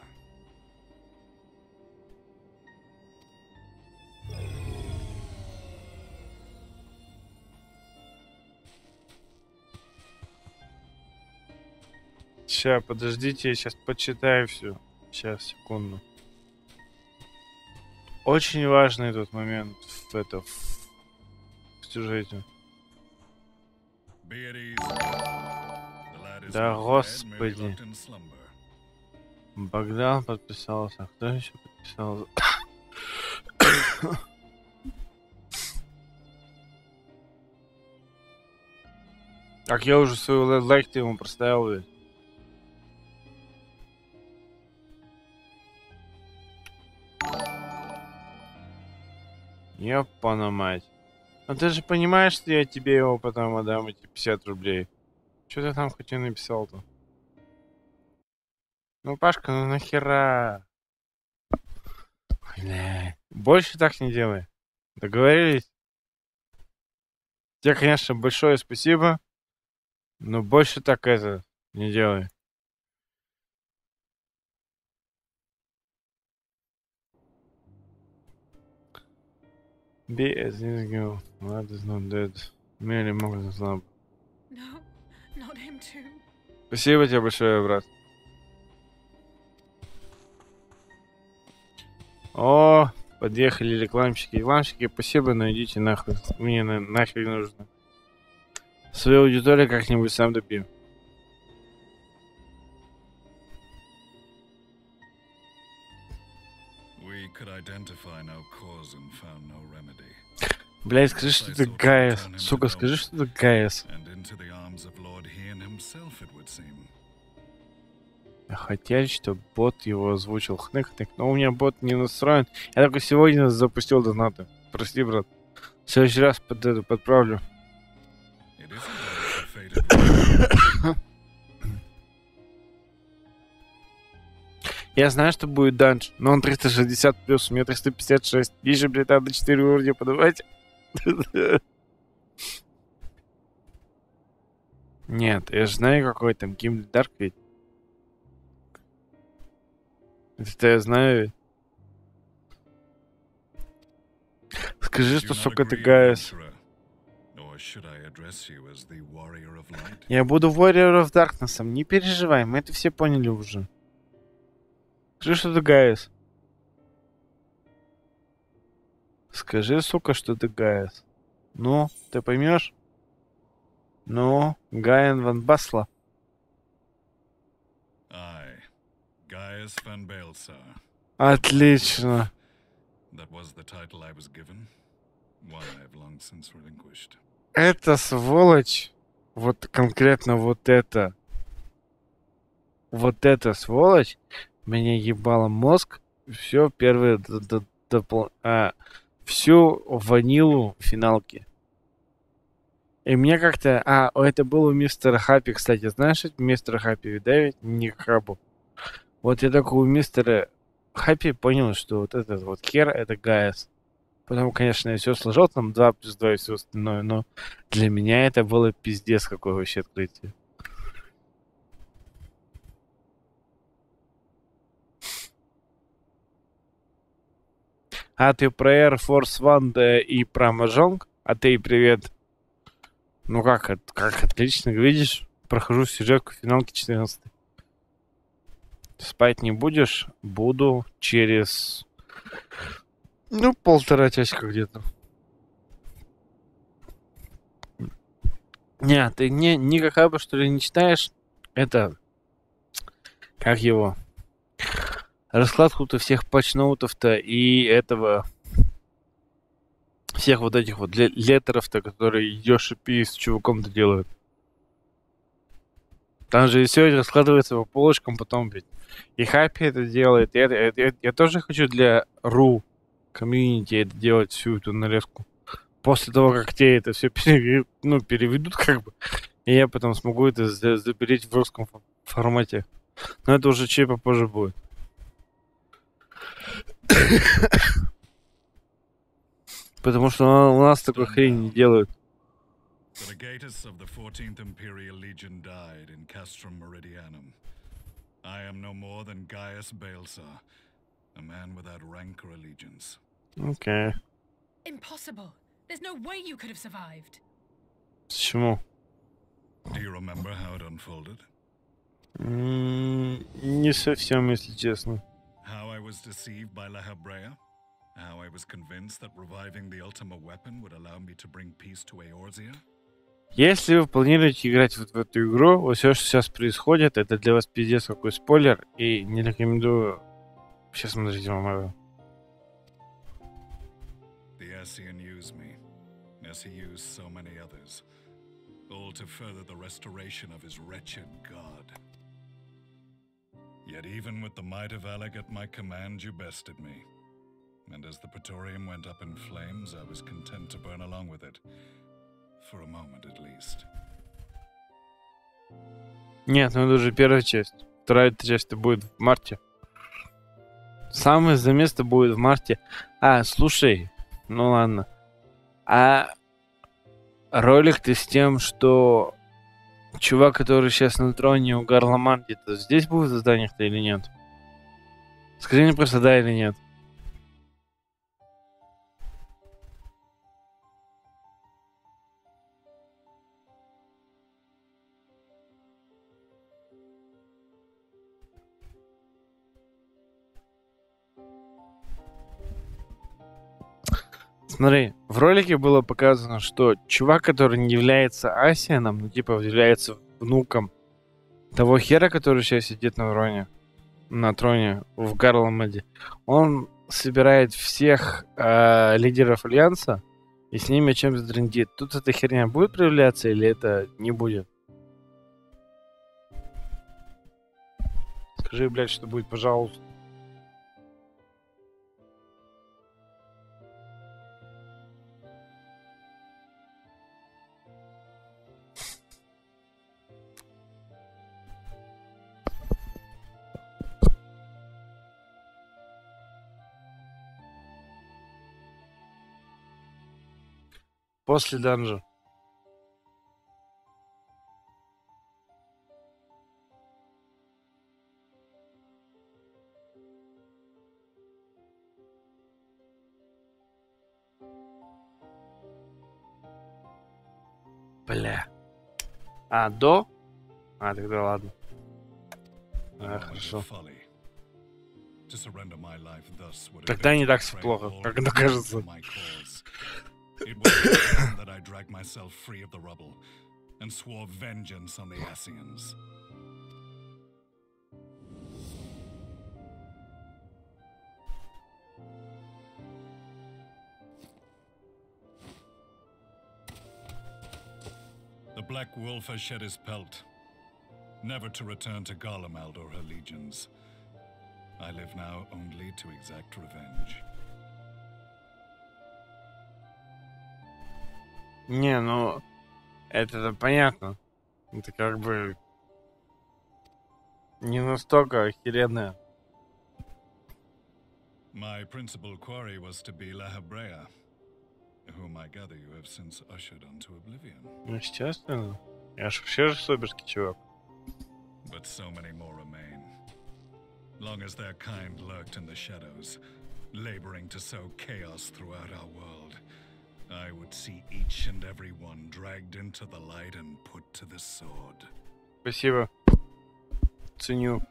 Сейчас, подождите, я сейчас почитаю все. Сейчас, секунду. Очень важный этот момент в сюжете. Да, господи. Богдан подписался. Кто еще подписался? Так, я уже свой лайк-то ему проставил, ведь. Ёпана мать. А ты же понимаешь, что я тебе его потом отдам, эти 50 рублей. Что ты там хоть и написал-то? Ну, Пашка, ну нахера? Бля. Больше так не делай. Договорились? Тебе, конечно, большое спасибо. Но больше так это не делай. Be as this girl. Blood is not dead. Merely могут слабо. Спасибо тебе большое, брат. О, подъехали рекламщики. Рекламщики, спасибо, но идите нахуй. Мне нахуй нужно. Свою аудиторию как-нибудь сам добью. Блядь, скажи, что это ГАЭС. Сука, скажи, что это ГАЭС. Я хотел, чтобы бот его озвучил. Хнык-хнык. Но у меня бот не настроен. Я только сегодня запустил донаты. Прости, брат. В следующий раз подправлю. Я знаю, что будет данж, но он 360 плюс, у меня 356. Еще, блядь, надо 4 уровня подавать. Нет, я же знаю, какой там Гимн Дарк ведь. Это я знаю ведь. Скажи, что, сука, ты ГАЭС. Я буду Warrior of Darkness, не переживай, мы это все поняли уже. Скажи, что ты ГАЭС. Скажи, сука, что ты ГАЭС. Ну, ты поймешь? Ну, Гаен ван Басла. Отлично. Это сволочь, вот конкретно вот эта сволочь меня ебала мозг, все первое всю ванилу финалки. И мне как-то... это был у мистера Хаппи, кстати. Знаешь, это мистера Хаппи, да, ведь? Не Хабу. Вот я только у мистера Хаппи понял, что вот этот вот хер, это ГАЭС. Потом, конечно, я все сложил, там 2 плюс 2 и все остальное, но для меня это было пиздец какое вообще открытие. А ты про Air Force One, да, и про Mahjong? А ты привет. Ну как отлично, видишь? Прохожу сюжетку финалки 14. Спать не будешь? Буду через... Ну, 1,5 часика где-то. Не, ты никакая бы, что ли, не читаешь? Это... Как его? Раскладку-то всех патчноутов-то и этого... Всех вот этих вот леттеров-то, которые Йошипи с чуваком-то делают. Там же все раскладывается по полочкам потом ведь. И Хаппи это делает. Я тоже хочу для Ру комьюнити это делать, всю эту нарезку. После того, как те это все переведут, как бы. И я потом смогу это запереть в русском формате. Но это уже чуть попозже будет. Потому что у нас такой хрень не делают. The legatus of the 14th Imperial Legion died in Castrum Meridianum. I am no more than Gaius Balesar, a man without rank or allegiance. Okay. Impossible. There's no way you could have survived. Почему? Do you remember how it unfolded? Не совсем, если честно. How I was deceived by La Habrea? How I was convinced that reviving the Ultima weapon would allow me to bring peace to Eorzea? Если вы планируете играть вот в эту игру, вот все, что сейчас происходит, это для вас пиздец какой спойлер, и не рекомендую вообще смотреть вам это. The Ascian used me, as he used so many others, all to further the restoration of his wretched god. Yet even with the might of Alec at my command, you bested me. And as the Praetorium went up in flames, I was content to burn along with it. For a moment, at least. Нет, ну это уже первая часть. Вторая часть будет в марте. Самое замес-то будет в марте. Слушай, ну ладно. Ролик-то с тем, что чувак, который сейчас на троне у Гарламанди-то здесь будет в заданиях-то или нет? Скажи мне просто да или нет. Смотри, в ролике было показано, что чувак, который не является Асианом, ну типа является внуком того хера, который сейчас сидит на троне в Гарламеде, он собирает всех лидеров Альянса и с ними чем-то трындит. Тут эта херня будет проявляться или это не будет? Скажи, блядь, что будет, пожалуйста. После данжа. Бля. А, до? А, тогда ладно. Хорошо. Тогда не так все плохо, как это кажется. It was then that I dragged myself free of the rubble and swore vengeance on the Asians. The Black Wolf has shed his pelt, never to return to Garlemald or her legions. I live now only to exact revenge. Не, ну, это понятно. Это как бы не настолько охеренно. My principal quarry was to be La Hebrea, whom I gather you have since ushered onto oblivion. Ну, естественно. Я ж вообще же соберский чувак. But so many more remain. Long as their kind lurked in the shadows, laboring to sow chaos throughout our world, I would see each and every one dragged into the light and put to the sword. Спасибо. Ценю.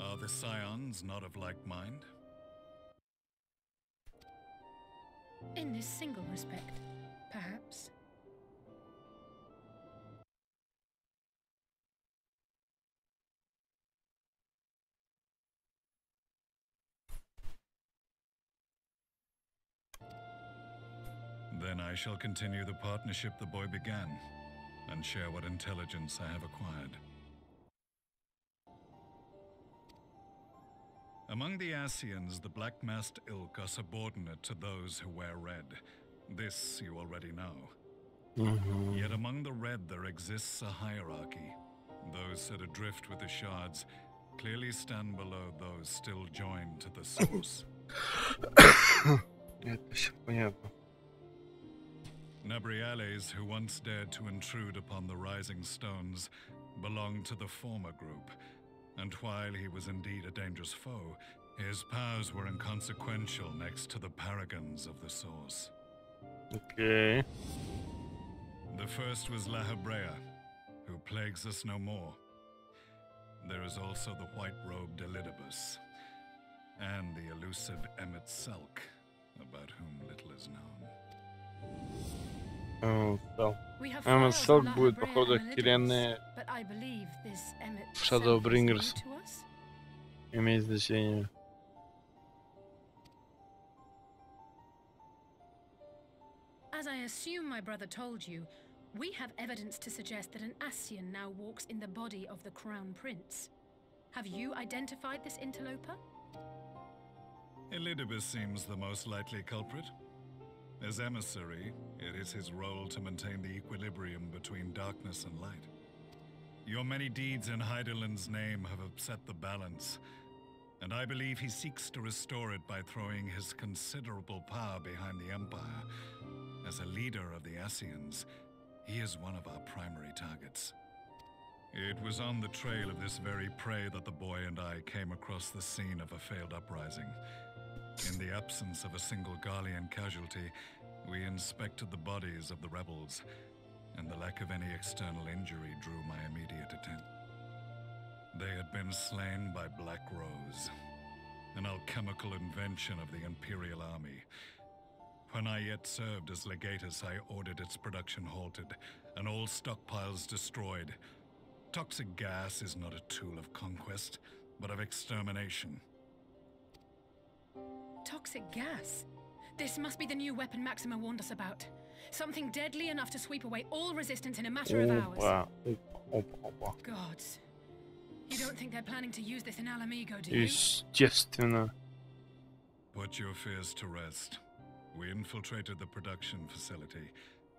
Are the scions not of like mind? In this single respect, perhaps. Then I shall continue the partnership the boy began, and share what intelligence I have acquired. Among the Asians, the Black Masked Ilk are subordinate to those who wear red. This you already know. Yet among the red there exists a hierarchy. Those set adrift with the shards clearly stand below those still joined to the source. Это все понятно. Nabriales, who once dared to intrude upon the Rising Stones, belonged to the former group, and while he was indeed a dangerous foe, his powers were inconsequential next to the paragons of the Source. Okay. The first was La Hebrea, who plagues us no more. There is also the white-robed Elidibus, and the elusive Emmet Selk, about whom little is known. Эммет Селк будет, походу, охеренные Shadowbringers. Имеет значение. As I assume my brother told you, we have evidence to suggest that an Ascian now walks in the body of the Crown Prince. Have you identified this interloper? Elidibus seems the most likely culprit. As emissary, it is his role to maintain the equilibrium between darkness and light. Your many deeds in Heideland's name have upset the balance, and I believe he seeks to restore it by throwing his considerable power behind the Empire. As a leader of the Ascians, he is one of our primary targets. It was on the trail of this very prey that the boy and I came across the scene of a failed uprising. In the absence of a single Garlean casualty, we inspected the bodies of the rebels, and the lack of any external injury drew my immediate attention. They had been slain by Black Rose, an alchemical invention of the Imperial Army, When I yet served as legatus, I ordered its production halted and all stockpiles destroyed. Toxic gas is not a tool of conquest, but of extermination. Toxic gas? This must be the new weapon Maxima warned us about. Something deadly enough to sweep away all resistance in a matter of hours. Gods. You don't think they're planning to use this in Alamigo, do you? Естественно. Put your fears to rest. We infiltrated the production facility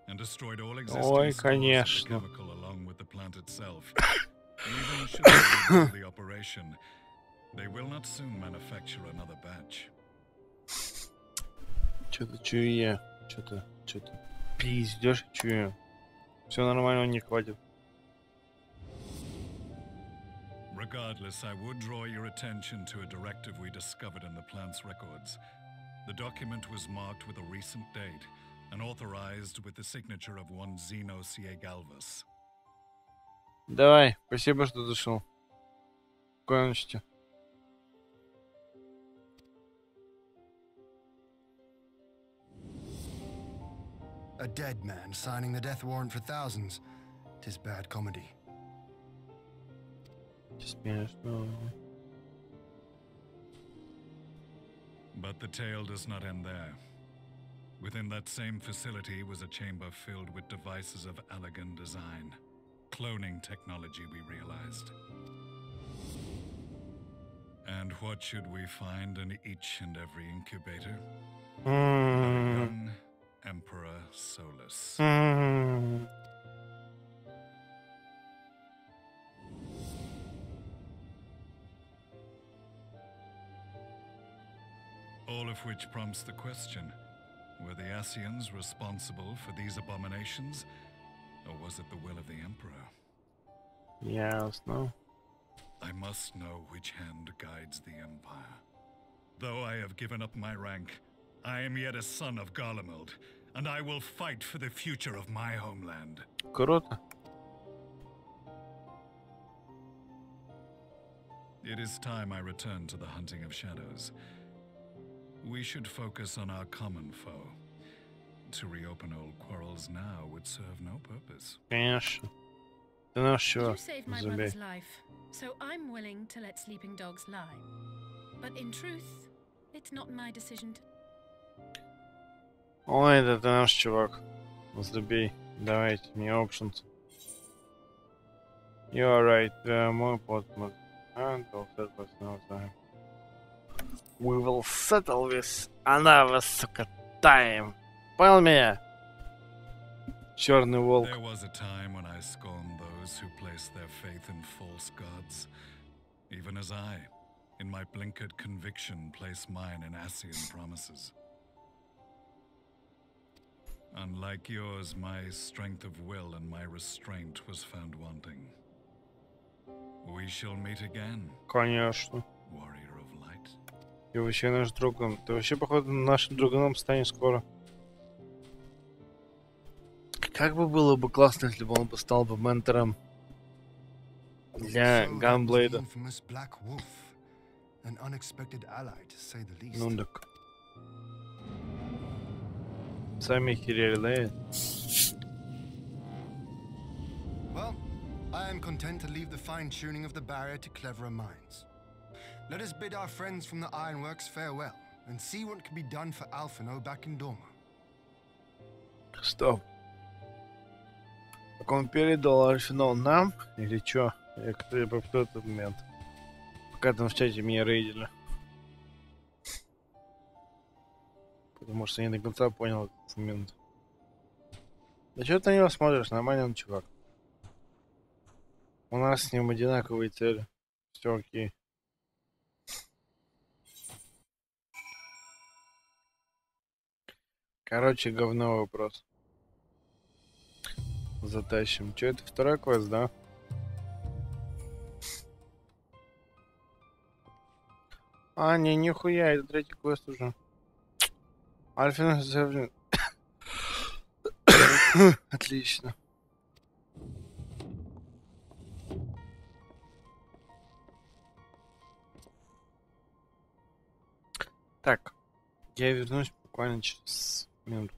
and destroyed all existing stores of the chemical along with the plant itself. Even should they rebuild the operation, they will not soon manufacture another batch. Что-то чую я. Что-то пиздёшь, чую. Все нормально, не хватит. Regardless, I would draw your attention to a directive we discovered in the plant's records. The document was marked with a recent date and authorized with the signature of one Zeno Galvas. Давай, спасибо, что зашел. Спокойной ночи. A dead man signing the death warrant for thousands. 'Tis bad comedy. Смешно. But the tale does not end there. Within that same facility was a chamber filled with devices of elegant design. Cloning technology, we realized. And what should we find in each and every incubator? A young Emperor Solus. All of which prompts the question, were the Asians responsible for these abominations, or was it the will of the Emperor? Ясно. I must know which hand guides the Empire. Though I have given up my rank, I am yet a son of Garlemald, and I will fight for the future of my homeland. Круто. It is time I return to the hunting of shadows. We should focus on our common foe. To reopen old quarrels now would serve no purpose. Конечно. Ты наш чё? You saved my brother's life, so I'm willing to let sleeping dogs lie. But in truth, it's not my decision to... Ой, это ты наш чувак. Забей. Давайте, мне options. You are right. Мой подмог. We will settle this another sucker time. Понял меня? Черный волк. There was a time when I scorned those who placed their faith in false gods, even as I, in my blinkered conviction, place mine in Asian promises. Unlike yours, my strength of will and my restraint was found wanting. We shall meet again. Конечно. Warrior of light. Ты вообще наш другом. Ты вообще, походу, нашим другом станешь скоро. Как бы было бы классно, если бы он бы стал бы ментором для Ганблейда. Ну так. Сами херели, да? Well, I am content to leave the fine-tuning of the barrier to cleverer minds. Let us bid our friends from the ironworks farewell and see what can be done for Alphino back in Dorma. Стоп. Так он передал Альфинол нам? Или чё? Я кто этот момент. Пока там в чате меня рейдили. Потому что я не до конца понял этот момент. Да чё ты на него смотришь? Нормальный он чувак. У нас с ним одинаковые цели. Все окей. Короче, говно вопрос. Затащим. Че, это второй квест, да? А, не, нихуя, это третий квест уже. Альфин. Отлично. Так, я вернусь буквально через Минутку.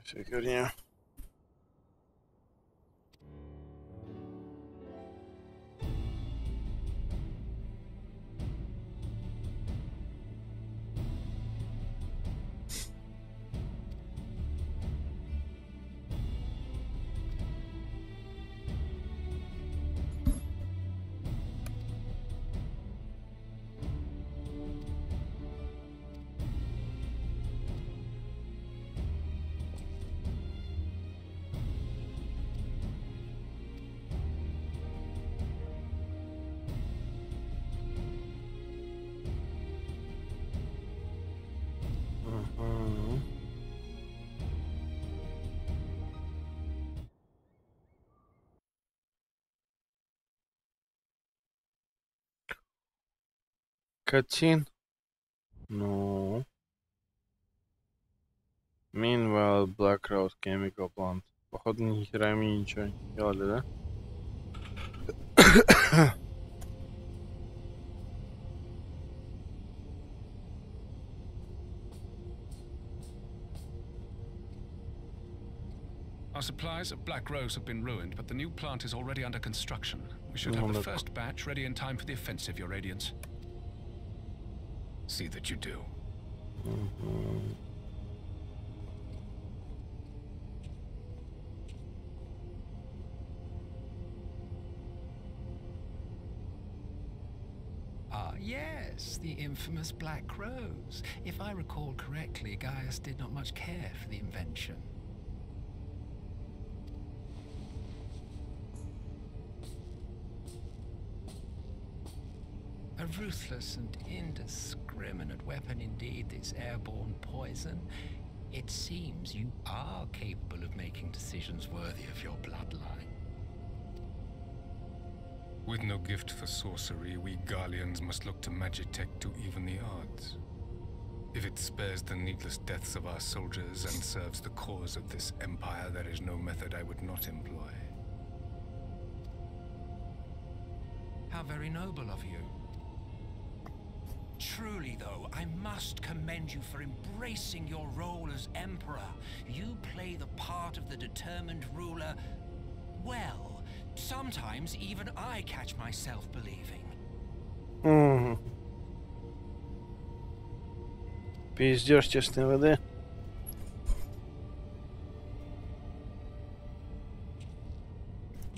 Все херня. Cutscene. No. Meanwhile, Black Rose Chemical Plant. Походу, ни хера мне ничего не делали, да? Our supplies of Black Rose have been ruined, but the new plant is already under construction. We should have the first batch ready in time for the offensive, Your Radiance. See that you do. Ah, yes, the infamous Black Rose. If I recall correctly, Gaius did not much care for the invention. A ruthless and indiscriminate weapon indeed, this airborne poison. It seems you are capable of making decisions worthy of your bloodline. With no gift for sorcery, we Garleans must look to Magitech to even the odds. If it spares the needless deaths of our soldiers and serves the cause of this empire, there is no method I would not employ. How very noble of you. Truly, though, I must commend you for embracing your role as Emperor. You play the part of the determined ruler well. Sometimes even I catch myself believing. Пиздёж честной воды.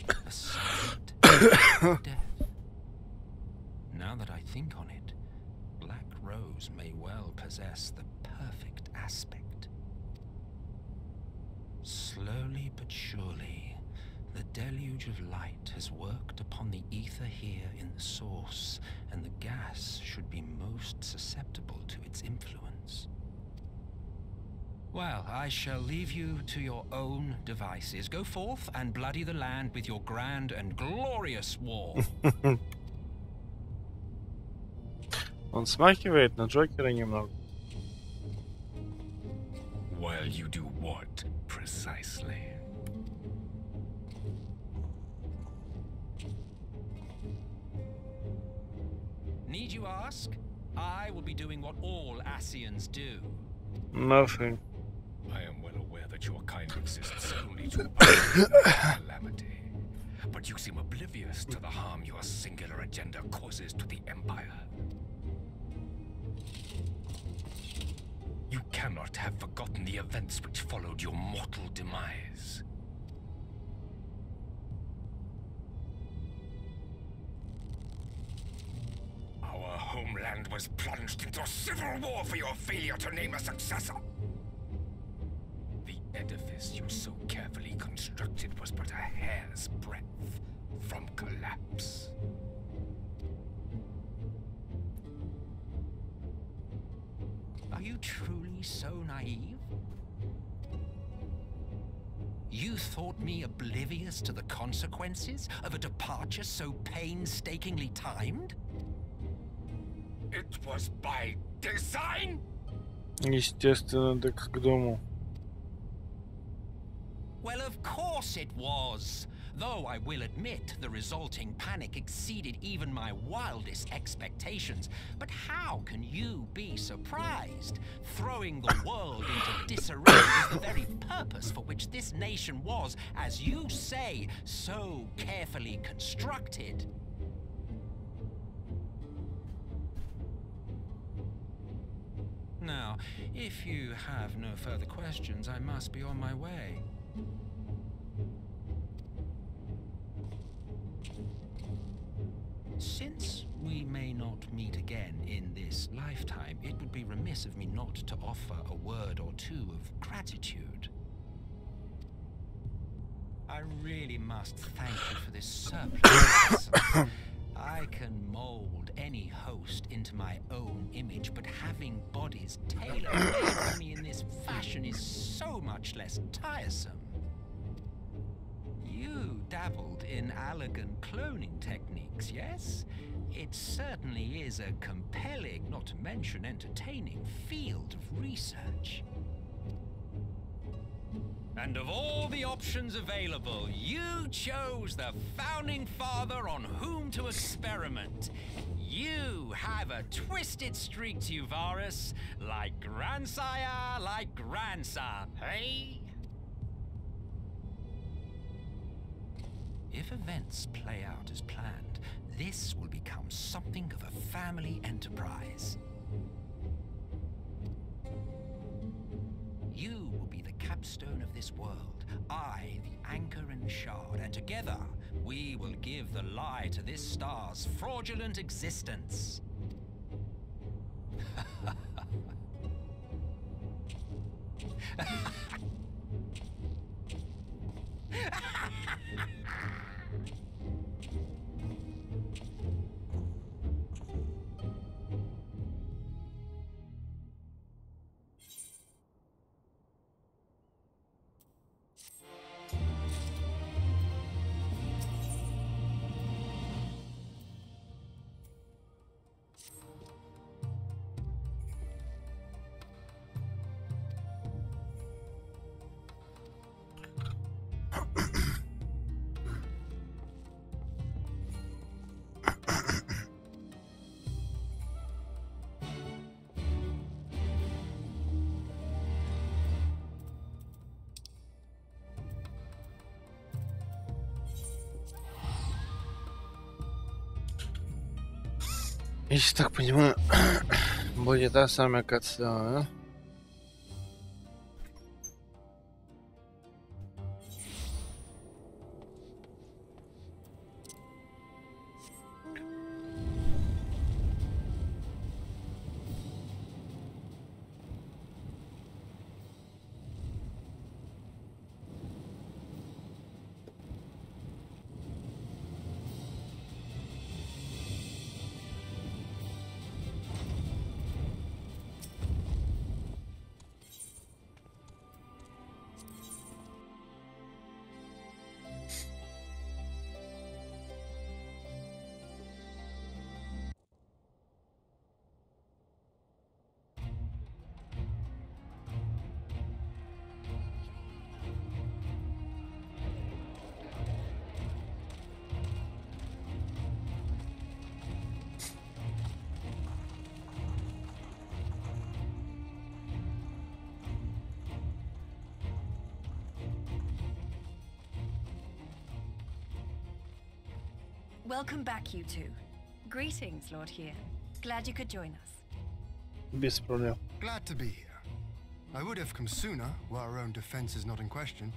A silent death. Now that I think on it, Black Rose may well possess the perfect aspect. Slowly but surely, the deluge of light has worked upon the ether here in the source, and the gas should be most susceptible to its influence. Well, I shall leave you to your own devices. Go forth and bloody the land with your grand and glorious war. Он смахивает на Джокера немного. While you do what, precisely? Need you ask? I will be doing what all Asians do. Nothing. I am well aware that your kind exists only to oppose calamity. But you seem oblivious to the harm your singular agenda causes to the Empire. You cannot have forgotten the events which followed your mortal demise. Our homeland was plunged into a civil war for your failure to name a successor. The edifice you so carefully constructed was but a hair's breadth from collapse. Are you truly so naive? You thought me oblivious to the consequences of a departure so painstakingly timed? It was by design? Естественно, так к дому. Well, of course it was. Though I will admit the resulting panic exceeded even my wildest expectations. But how can you be surprised? Throwing the world into disarray is the very purpose for which this nation was, as you say, so carefully constructed. Now, if you have no further questions, I must be on my way. Since we may not meet again in this lifetime, it would be remiss of me not to offer a word or two of gratitude. I really must thank you for this surplus. I can mold any host into my own image, but having bodies tailor-made for me in this fashion is so much less tiresome. You dabbled in elegant cloning techniques, yes? It certainly is a compelling, not to mention entertaining, field of research. And of all the options available, you chose the founding father on whom to experiment. You have a twisted streak to you, Varus, like grandsire, like grandson, hey? If events play out as planned, this will become something of a family enterprise. You will be the capstone of this world, I the anchor and shard, and together we will give the lie to this star's fraudulent existence. Если так понимаю, будет та самая катсцена, да? Welcome back, you two. Greetings, Lord here. Glad you could join us. Без проблем. Glad to be here. I would have come sooner, while our own defense is not in question,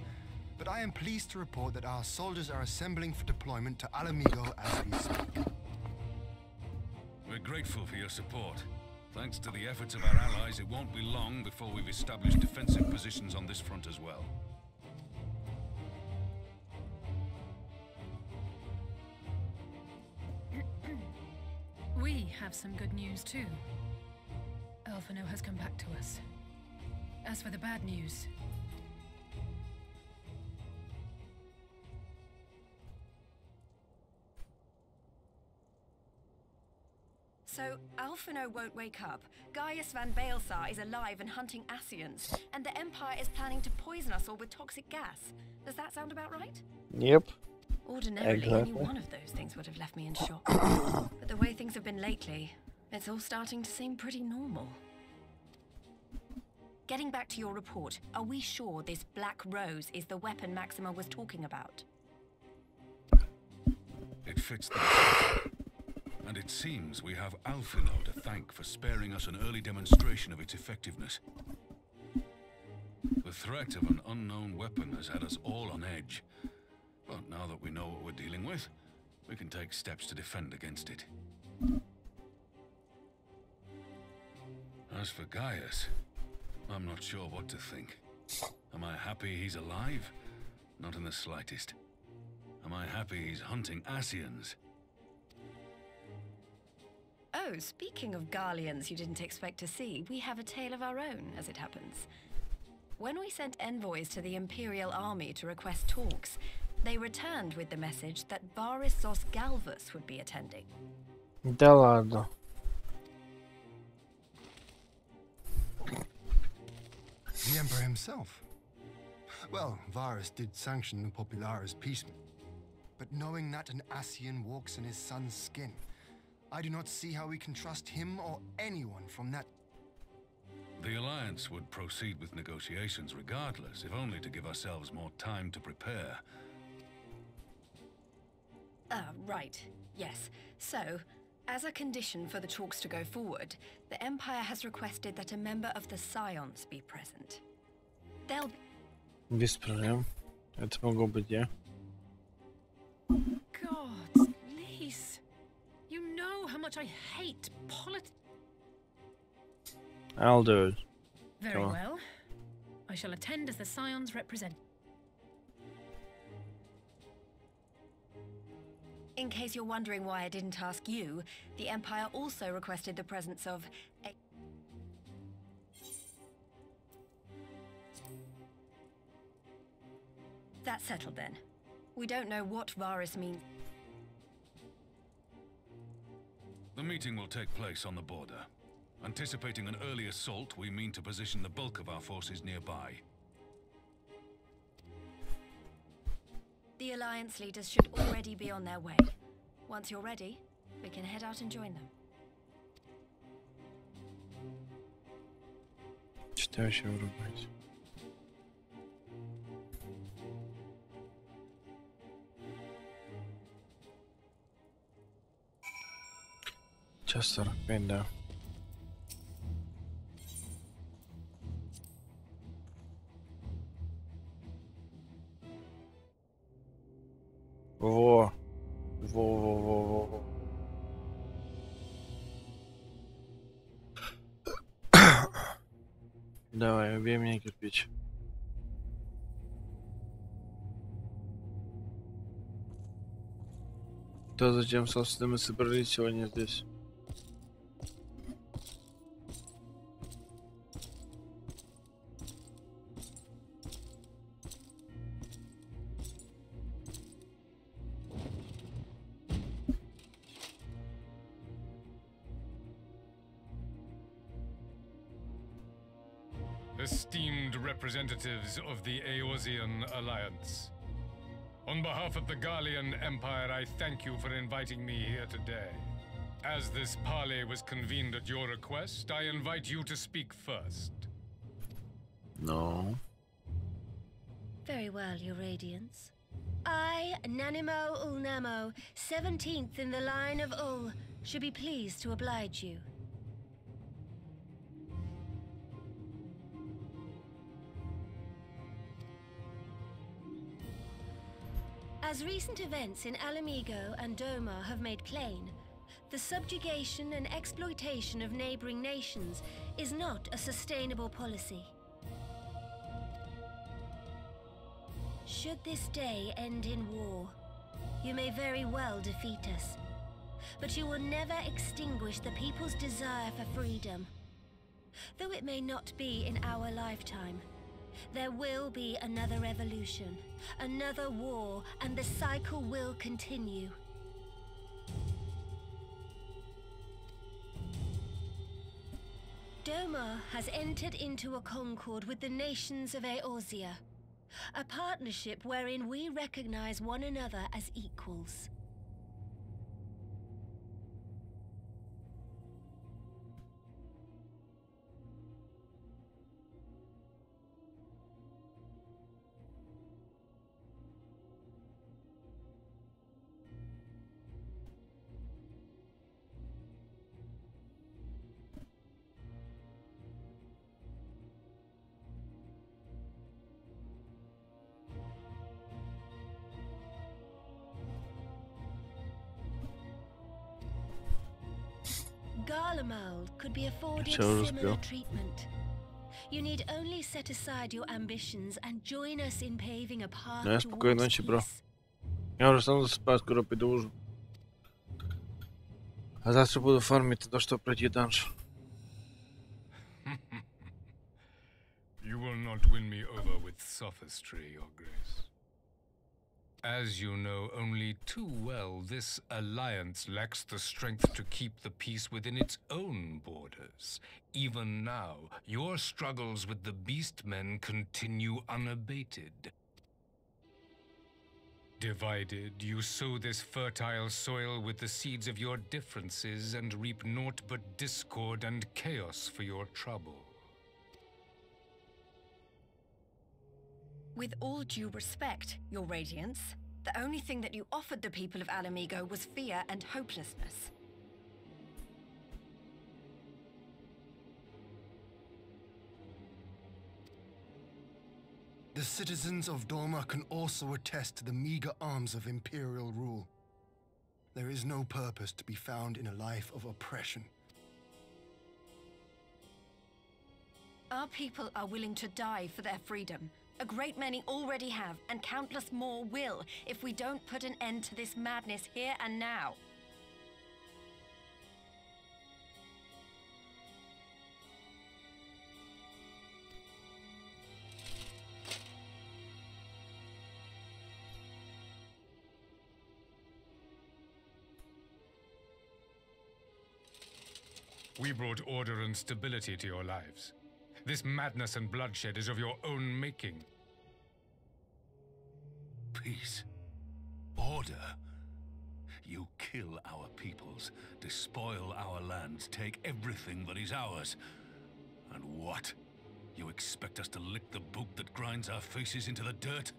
but I am pleased to report that our soldiers are assembling for deployment to Alamigo as we speak. We're grateful for your support. Thanks to the efforts of our allies, it won't be long before we've established defensive positions on this front as well. We have some good news too. Alphino has come back to us. As for the bad news, so, Alphino won't wake up. Gaius van Baelsar is alive and hunting Asians, and the Empire is planning to poison us all with toxic gas. Does that sound about right? Yep. Ordinarily, any one of those things would have left me in shock. But the way things have been lately, it's all starting to seem pretty normal. Getting back to your report, are we sure this Black Rose is the weapon Maxima was talking about? It fits the and it seems we have Alphino to thank for sparing us an early demonstration of its effectiveness. The threat of an unknown weapon has had us all on edge. But now that we know what we're dealing with, we can take steps to defend against it. As for Gaius, I'm not sure what to think. Am I happy he's alive? Not in the slightest. Am I happy he's hunting Asians? Oh, speaking of Garleans you didn't expect to see, we have a tale of our own, as it happens. When we sent envoys to the Imperial Army to request talks, they returned with the message that Varys Galvus would be attending. Да ладно. The Emperor himself. Well, Varys did sanction the Popularis peacemen. But knowing that an Asian walks in his son's skin, I do not see how we can trust him or anyone from that. The Alliance would proceed with negotiations regardless, if only to give ourselves more time to prepare. Right. Yes. So, as a condition for the talks to go forward, the Empire has requested that a member of the Scions be present. They'll be... Без проблем. Это могу быть я. God, Lise, you know how much I hate politics. I'll do it. Very well. I shall attend as the Scions represent. In case you're wondering why I didn't ask you, the Empire also requested the presence of a... That's settled then. We don't know what Varys means. The meeting will take place on the border. Anticipating an early assault, we mean to position the bulk of our forces nearby. The Alliance leaders should already be on their way. Once you're ready, we can head out and join them. Что еще вырубать? Час 45, да. Во. Во. Давай, убей меня, кирпич. То, зачем, собственно, мы собрались сегодня здесь? Esteemed representatives of the Eorzean Alliance, on behalf of the Garlean Empire, I thank you for inviting me here today. As this parley was convened at your request, I invite you to speak first. No. Very well, Your Radiance. I, Nanimo Ulnamo, 17th in the line of Ul, should be pleased to oblige you. As recent events in Alamigo and Doma have made plain, the subjugation and exploitation of neighboring nations is not a sustainable policy. Should this day end in war, you may very well defeat us, but you will never extinguish the people's desire for freedom. Though it may not be in our lifetime, there will be another revolution, another war, and the cycle will continue. Doma has entered into a concord with the nations of Eorzea, a partnership wherein we recognize one another as equals. Garlemald could be afforded similar treatment. You need only set aside your ambitions and join us in paving a path towards peace. Я уже сам засыпаю, скоро пойду ужин. А завтра буду фармить то, что пройти данж. You will not win me over with sophistry, Your Grace. As you know only too well, this alliance lacks the strength to keep the peace within its own borders. Even now, your struggles with the beastmen continue unabated. Divided, you sow this fertile soil with the seeds of your differences and reap naught but discord and chaos for your trouble. With all due respect, Your Radiance, the only thing that you offered the people of Alamigo was fear and hopelessness. The citizens of Doma can also attest to the meager arms of imperial rule. There is no purpose to be found in a life of oppression. Our people are willing to die for their freedom. A great many already have, and countless more will, if we don't put an end to this madness here and now. We brought order and stability to your lives. This madness and bloodshed is of your own making. Peace. Order. You kill our peoples, despoil our lands, take everything that is ours. And what? You expect us to lick the boot that grinds our faces into the dirt?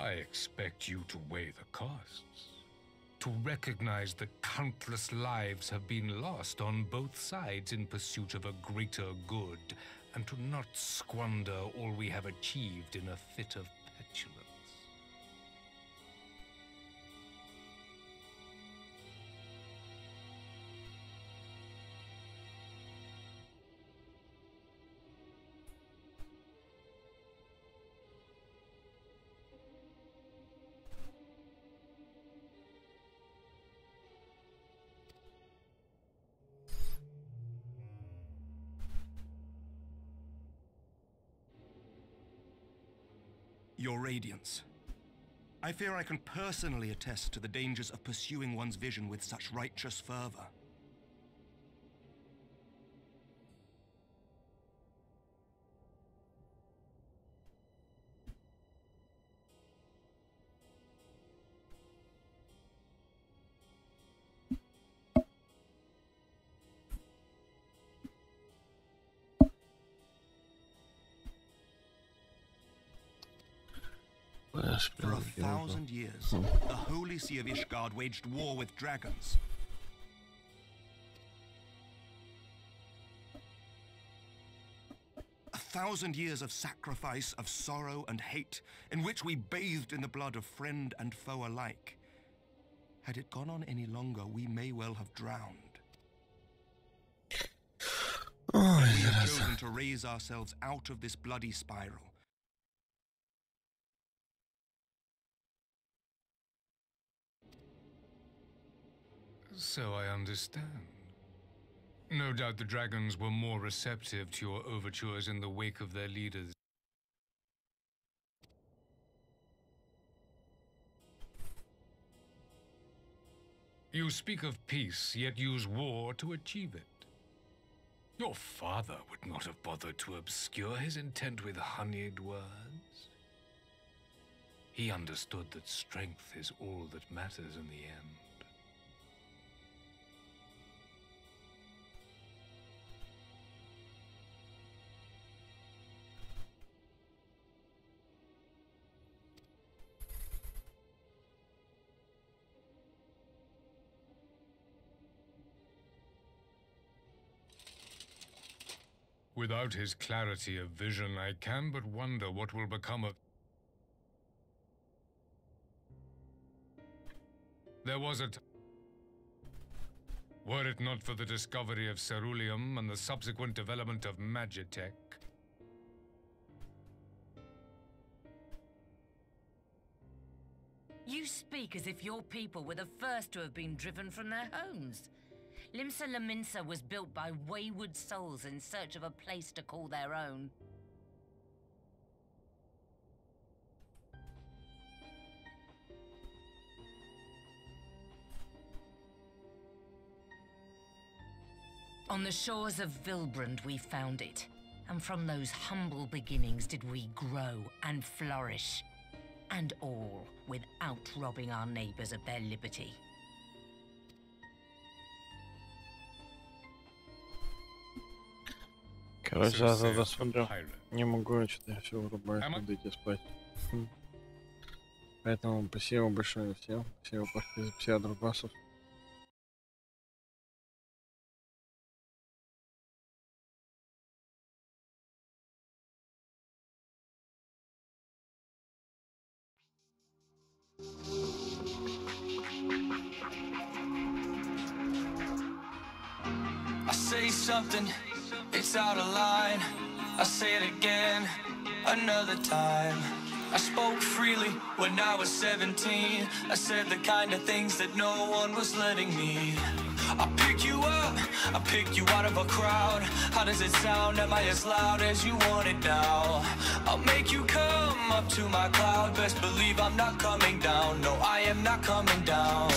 I expect you to weigh the costs, to recognize that countless lives have been lost on both sides in pursuit of a greater good, and to not squander all we have achieved in a fit of petulance. Your Radiance. I fear I can personally attest to the dangers of pursuing one's vision with such righteous fervor. For 1,000 years, the Holy See of Ishgard waged war with dragons. A 1,000 years of sacrifice, of sorrow and hate, in which we bathed in the blood of friend and foe alike. Had it gone on any longer, we may well have drowned. We have chosen to raise ourselves out of this bloody spiral. So I understand. No doubt the dragons were more receptive to your overtures in the wake of their leaders. You speak of peace, yet use war to achieve it. Your father would not have bothered to obscure his intent with honeyed words. He understood that strength is all that matters in the end. Without his clarity of vision, I can but wonder what will become of... There was a... Were it not for the discovery of ceruleum and the subsequent development of magitech... You speak as if your people were the first to have been driven from their homes. Limsa Laminsa was built by wayward souls in search of a place to call their own. On the shores of Vilbrand we found it, and from those humble beginnings did we grow and flourish. And all without robbing our neighbors of their liberty. Короче, я тогда смотрю. Не могу, что-то все вырубает, надо идти спать. Поэтому спасибо большое всем. Спасибо, Пашка, за 50 рубасов. I say something, it's out of line. I say it again, another time. I spoke freely when I was 17. I said the kind of things that no one was letting me. I pick you up, I pick you out of a crowd. How does it sound? Am I as loud as you want it now? I'll make you come up to my cloud. Best believe I'm not coming down. No, I am not coming down.